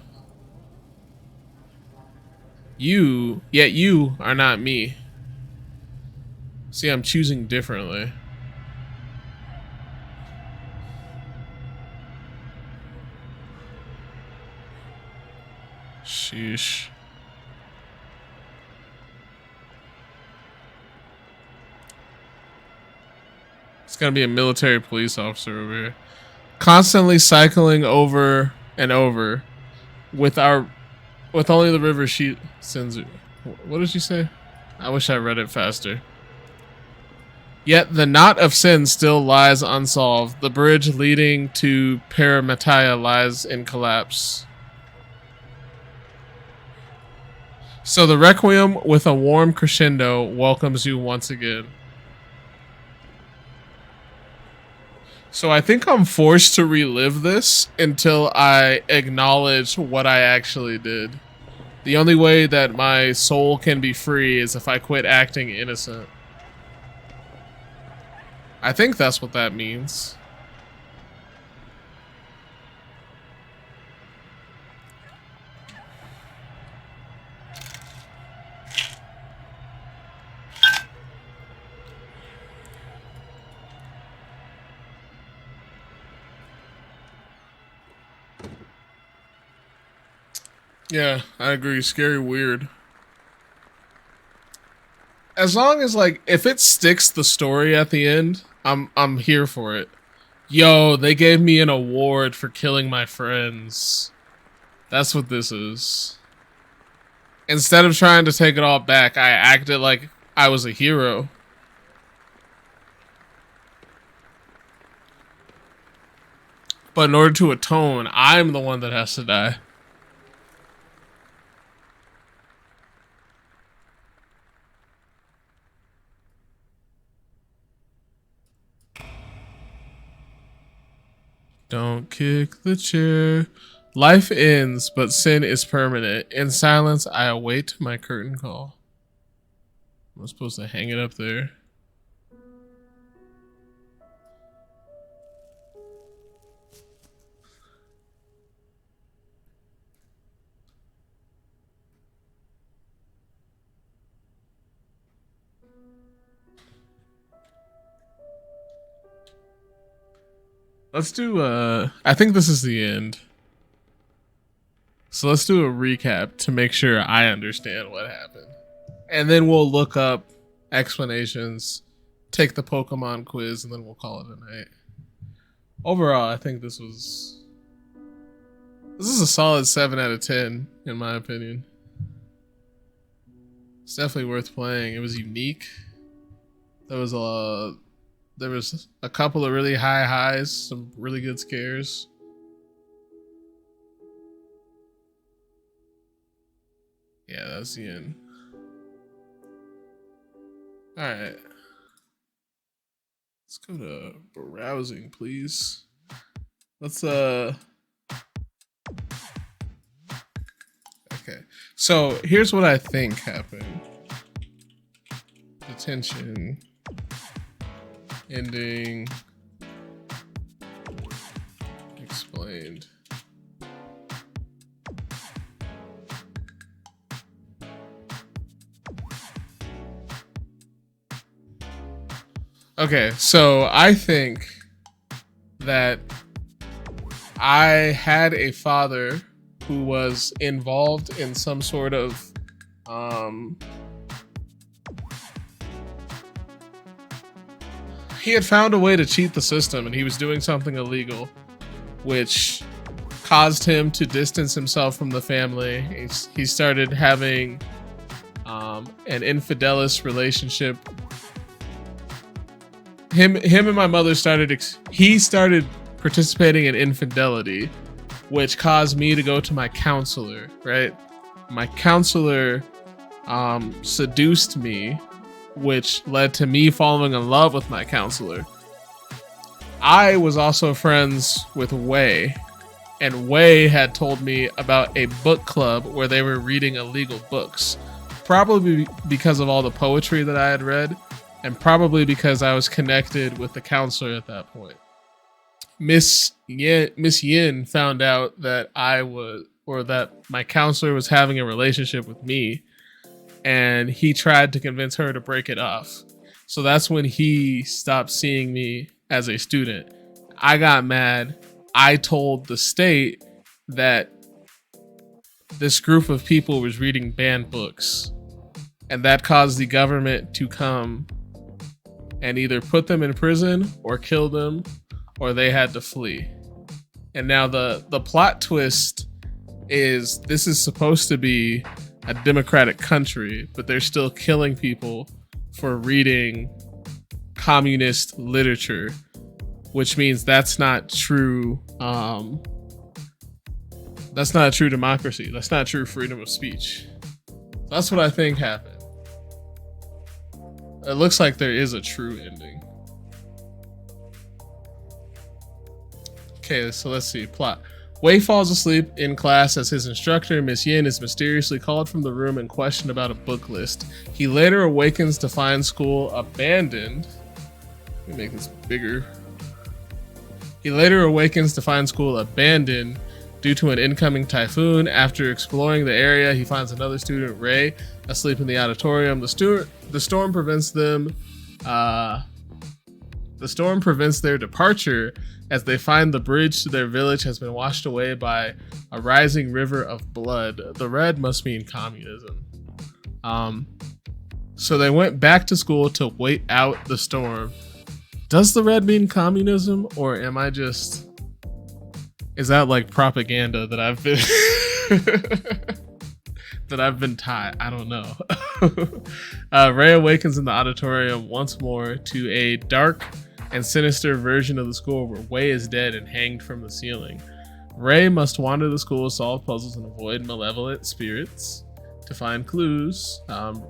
[SPEAKER 1] Yet you are not me. See, I'm choosing differently. Sheesh. It's gonna be a military police officer over here. Constantly cycling over and over with only the river she sends. What did she say? I wish I read it faster. Yet the knot of sin still lies unsolved. The bridge leading to Paramataya lies in collapse. So the Requiem with a warm crescendo welcomes you once again. So I think I'm forced to relive this until I acknowledge what I actually did. The only way that my soul can be free is if I quit acting innocent. I think that's what that means. Yeah, I agree. Scary, weird. As long as, like, if it sticks the story at the end, I'm here for it. Yo, they gave me an award for killing my friends. That's what this is. Instead of trying to take it all back, I acted like I was a hero. But in order to atone, I'm the one that has to die. kick the chair. Life ends, but sin is permanent. In silence, I await my curtain call. I'm supposed to hang it up there. Let's do, I think this is the end. So let's do a recap to make sure I understand what happened. And then we'll look up explanations, take the Pokemon quiz, and then we'll call it a night. Overall, I think this is a solid 7 out of 10, in my opinion. It's definitely worth playing. It was unique. There was a couple of really high highs, some really good scares. Yeah, that's the end. Alright. Let's go to browsing, please. Let's okay. So here's what I think happened. Detention. Ending. Explained. Okay, so I think that I had a father who was involved in some sort of he had found a way to cheat the system, and he was doing something illegal, which caused him to distance himself from the family. He started having an infidelous relationship. Him and my mother he started participating in infidelity, which caused me to go to my counselor, right? My counselor seduced me, which led to me falling in love with my counselor. I was also friends with Wei, and Wei had told me about a book club where they were reading illegal books, probably because of all the poetry that I had read, and probably because I was connected with the counselor at that point. Miss Yin found out that that my counselor was having a relationship with me, and he tried to convince her to break it off. So that's when he stopped seeing me as a student. I got mad. I told the state that this group of people was reading banned books, and that caused the government to come and either put them in prison or kill them, or they had to flee. And now the plot twist is this is supposed to be a democratic country, but they're still killing people for reading communist literature, which means that's not true. That's not a true democracy. That's not true freedom of speech. That's what I think happened. It looks like there is a true ending. Okay, so let's see. Plot. Wei falls asleep in class as his instructor, Miss Yin, is mysteriously called from the room and questioned about a book list. He later awakens to find school abandoned. Let me make this bigger. He later awakens to find school abandoned due to an incoming typhoon. After exploring the area, he finds another student, Ray, asleep in the auditorium. The storm prevents them. The storm prevents their departure as they find the bridge to their village has been washed away by a rising river of blood. The red must mean communism. So they went back to school to wait out the storm. Does the red mean communism, or am I just... Is that like propaganda that I've been... that I've been taught? I don't know. Ray awakens in the auditorium once more to a dark and sinister version of the school where Wei is dead and hanged from the ceiling. Ray must wander the school, solve puzzles, and avoid malevolent spirits to find clues to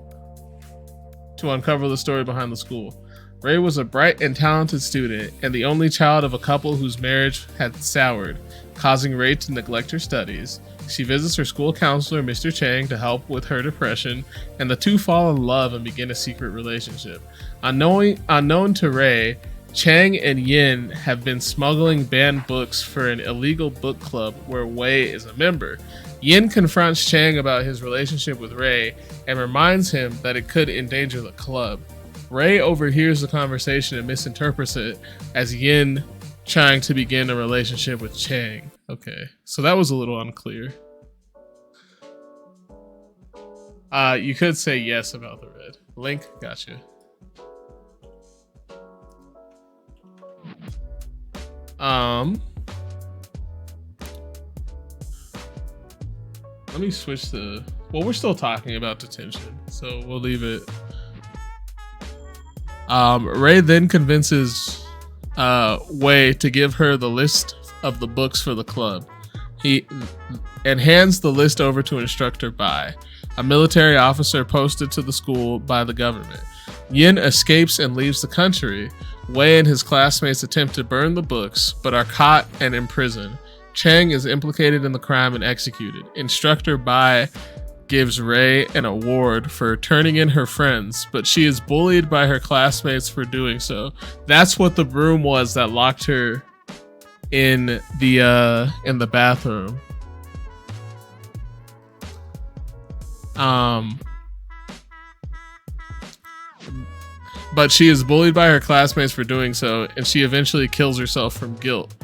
[SPEAKER 1] uncover the story behind the school. Ray was a bright and talented student and the only child of a couple whose marriage had soured, causing Ray to neglect her studies. She visits her school counselor, Mr. Chang, to help with her depression, and the two fall in love and begin a secret relationship. Unknown to Ray, Chang and Yin have been smuggling banned books for an illegal book club where Wei is a member. Yin confronts Chang about his relationship with Ray and reminds him that it could endanger the club. Ray overhears the conversation and misinterprets it as Yin trying to begin a relationship with Chang. Okay, so that was a little unclear. You could say yes about the red. Link, gotcha. Let me switch to, well, we're still talking about detention, so we'll leave it. Ray then convinces Wei to give her the list of the books for the club. He hands the list over to instructor Bai, a military officer posted to the school by the government. Yin escapes and leaves the country. Wei and his classmates attempt to burn the books, but are caught and imprisoned. Chang is implicated in the crime and executed. Instructor Bai gives Ray an award for turning in her friends, but she is bullied by her classmates for doing so. That's what the broom was that locked her in the bathroom. But she is bullied by her classmates for doing so, and she eventually kills herself from guilt.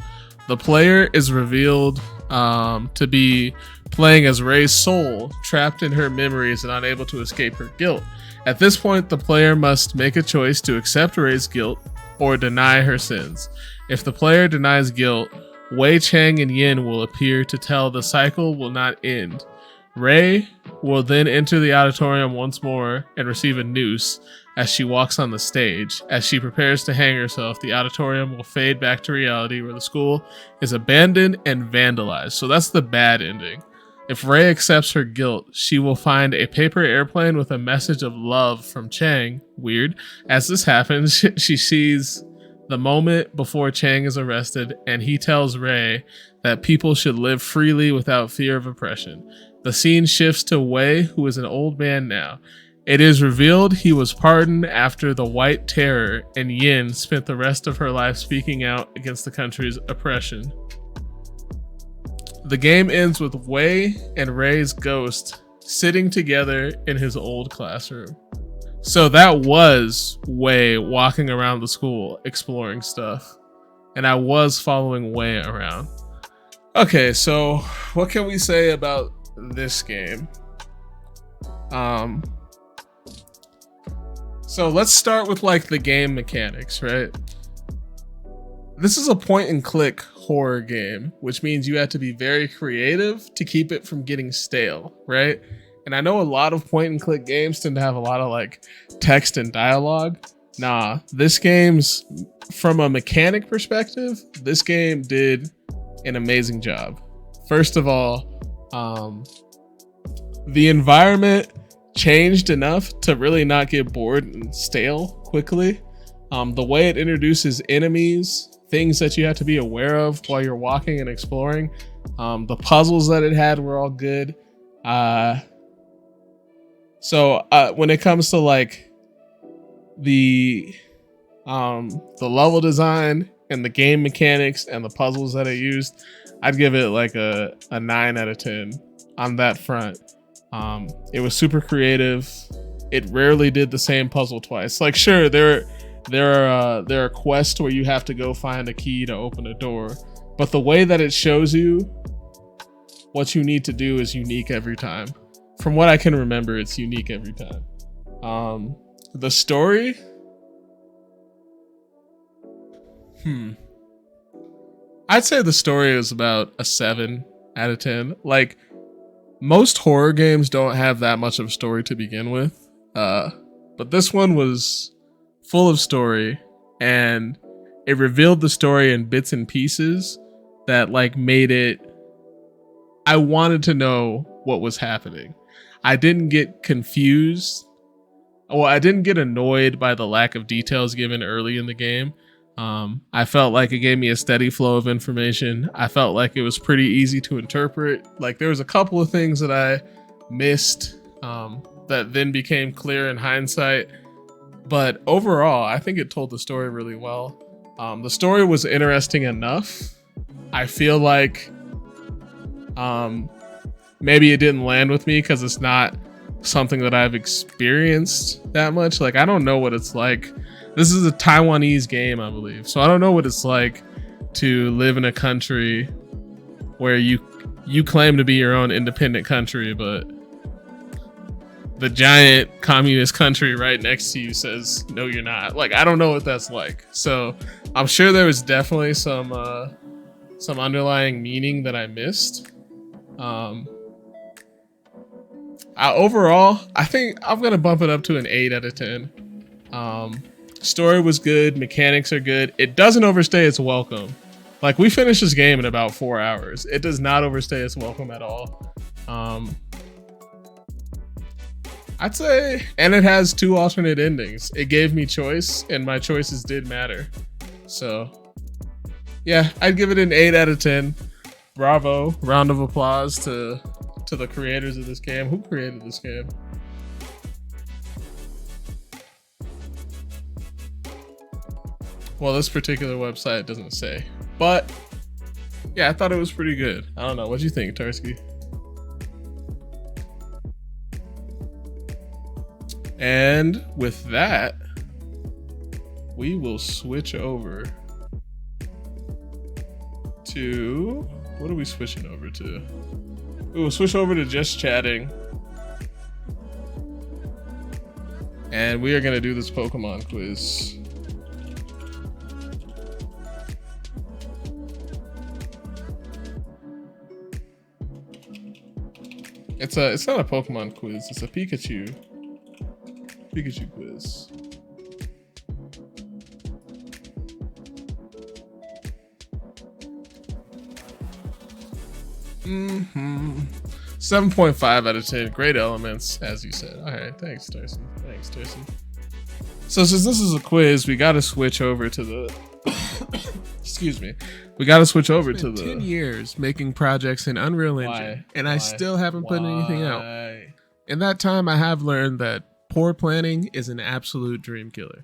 [SPEAKER 1] The player is revealed to be playing as Ray's soul, trapped in her memories and unable to escape her guilt. At this point, the player must make a choice to accept Ray's guilt or deny her sins. If the player denies guilt, Wei, Chang, and Yin will appear to tell the cycle will not end. Ray will then enter the auditorium once more and receive a noose as she walks on the stage. As she prepares to hang herself, the auditorium will fade back to reality where the school is abandoned and vandalized. So that's the bad ending. If Ray accepts her guilt, she will find a paper airplane with a message of love from Chang. Weird. As this happens, she sees the moment before Chang is arrested, and he tells Ray that people should live freely without fear of oppression. The scene shifts to Wei, who is an old man now. It is revealed he was pardoned after the White Terror, and Yin spent the rest of her life speaking out against the country's oppression. The game ends with Wei and Ray's ghost sitting together in his old classroom. So that was Wei walking around the school exploring stuff, and I was following Wei around. Okay, so what can we say about this game? So let's start with like the game mechanics, right? This is a point and click horror game, which means you have to be very creative to keep it from getting stale, right? And I know a lot of point and click games tend to have a lot of like text and dialogue. Nah, this game's, from a mechanic perspective, this game did an amazing job. First of all, the environment changed enough to really not get bored and stale quickly. The way it introduces enemies, things that you have to be aware of while you're walking and exploring, the puzzles that it had were all good. So when it comes to like the level design and the game mechanics and the puzzles that it used, I'd give it like a 9 out of 10 on that front. It was super creative. It rarely did the same puzzle twice. Like, sure, there are quests where you have to go find a key to open a door, but the way that it shows you what you need to do is unique every time. From what I can remember, it's unique every time. The story, I'd say the story is about a 7 out of 10. Like, most horror games don't have that much of a story to begin with, but this one was full of story, and it revealed the story in bits and pieces that like made it, I wanted to know what was happening. I didn't get confused well, I didn't get annoyed by the lack of details given early in the game. I felt like it gave me a steady flow of information. I felt like it was pretty easy to interpret. Like there was a couple of things that I missed that then became clear in hindsight. But overall, I think it told the story really well. The story was interesting enough. I feel like maybe it didn't land with me because it's not something that I've experienced that much. Like, I don't know what it's like. This is a Taiwanese game, I believe. So I don't know what it's like to live in a country where you claim to be your own independent country, but the giant communist country right next to you says, no, you're not. Like, I don't know what that's like. So I'm sure there was definitely some underlying meaning that I missed. Overall, I think I'm going to bump it up to an 8 out of 10. Story was good. Mechanics are good. It doesn't overstay its welcome. Like, we finished this game in about 4 hours. It does not overstay its welcome at all. I'd say, and it has 2 alternate endings. It gave me choice, and my choices did matter. So, yeah, I'd give it an 8 out of 10. Bravo. Round of applause to the creators of this game. Who created this game? Well, this particular website doesn't say. But, yeah, I thought it was pretty good. I don't know. What'd you think, Tarsky? And with that, we will switch over to... What are we switching over to? We will switch over to just chatting. And we are going to do this Pokemon quiz. It's not a Pokemon quiz, it's a Pikachu quiz. Mm-hmm. 7.5 out of 10. Great elements, as you said. All right, thanks, Darcy. So since this is a quiz, we got to switch over to the. Excuse me. We got to switch over to the. 10 years making projects in Unreal Engine, and I still haven't put anything out. In that time, I have learned that poor planning is an absolute dream killer.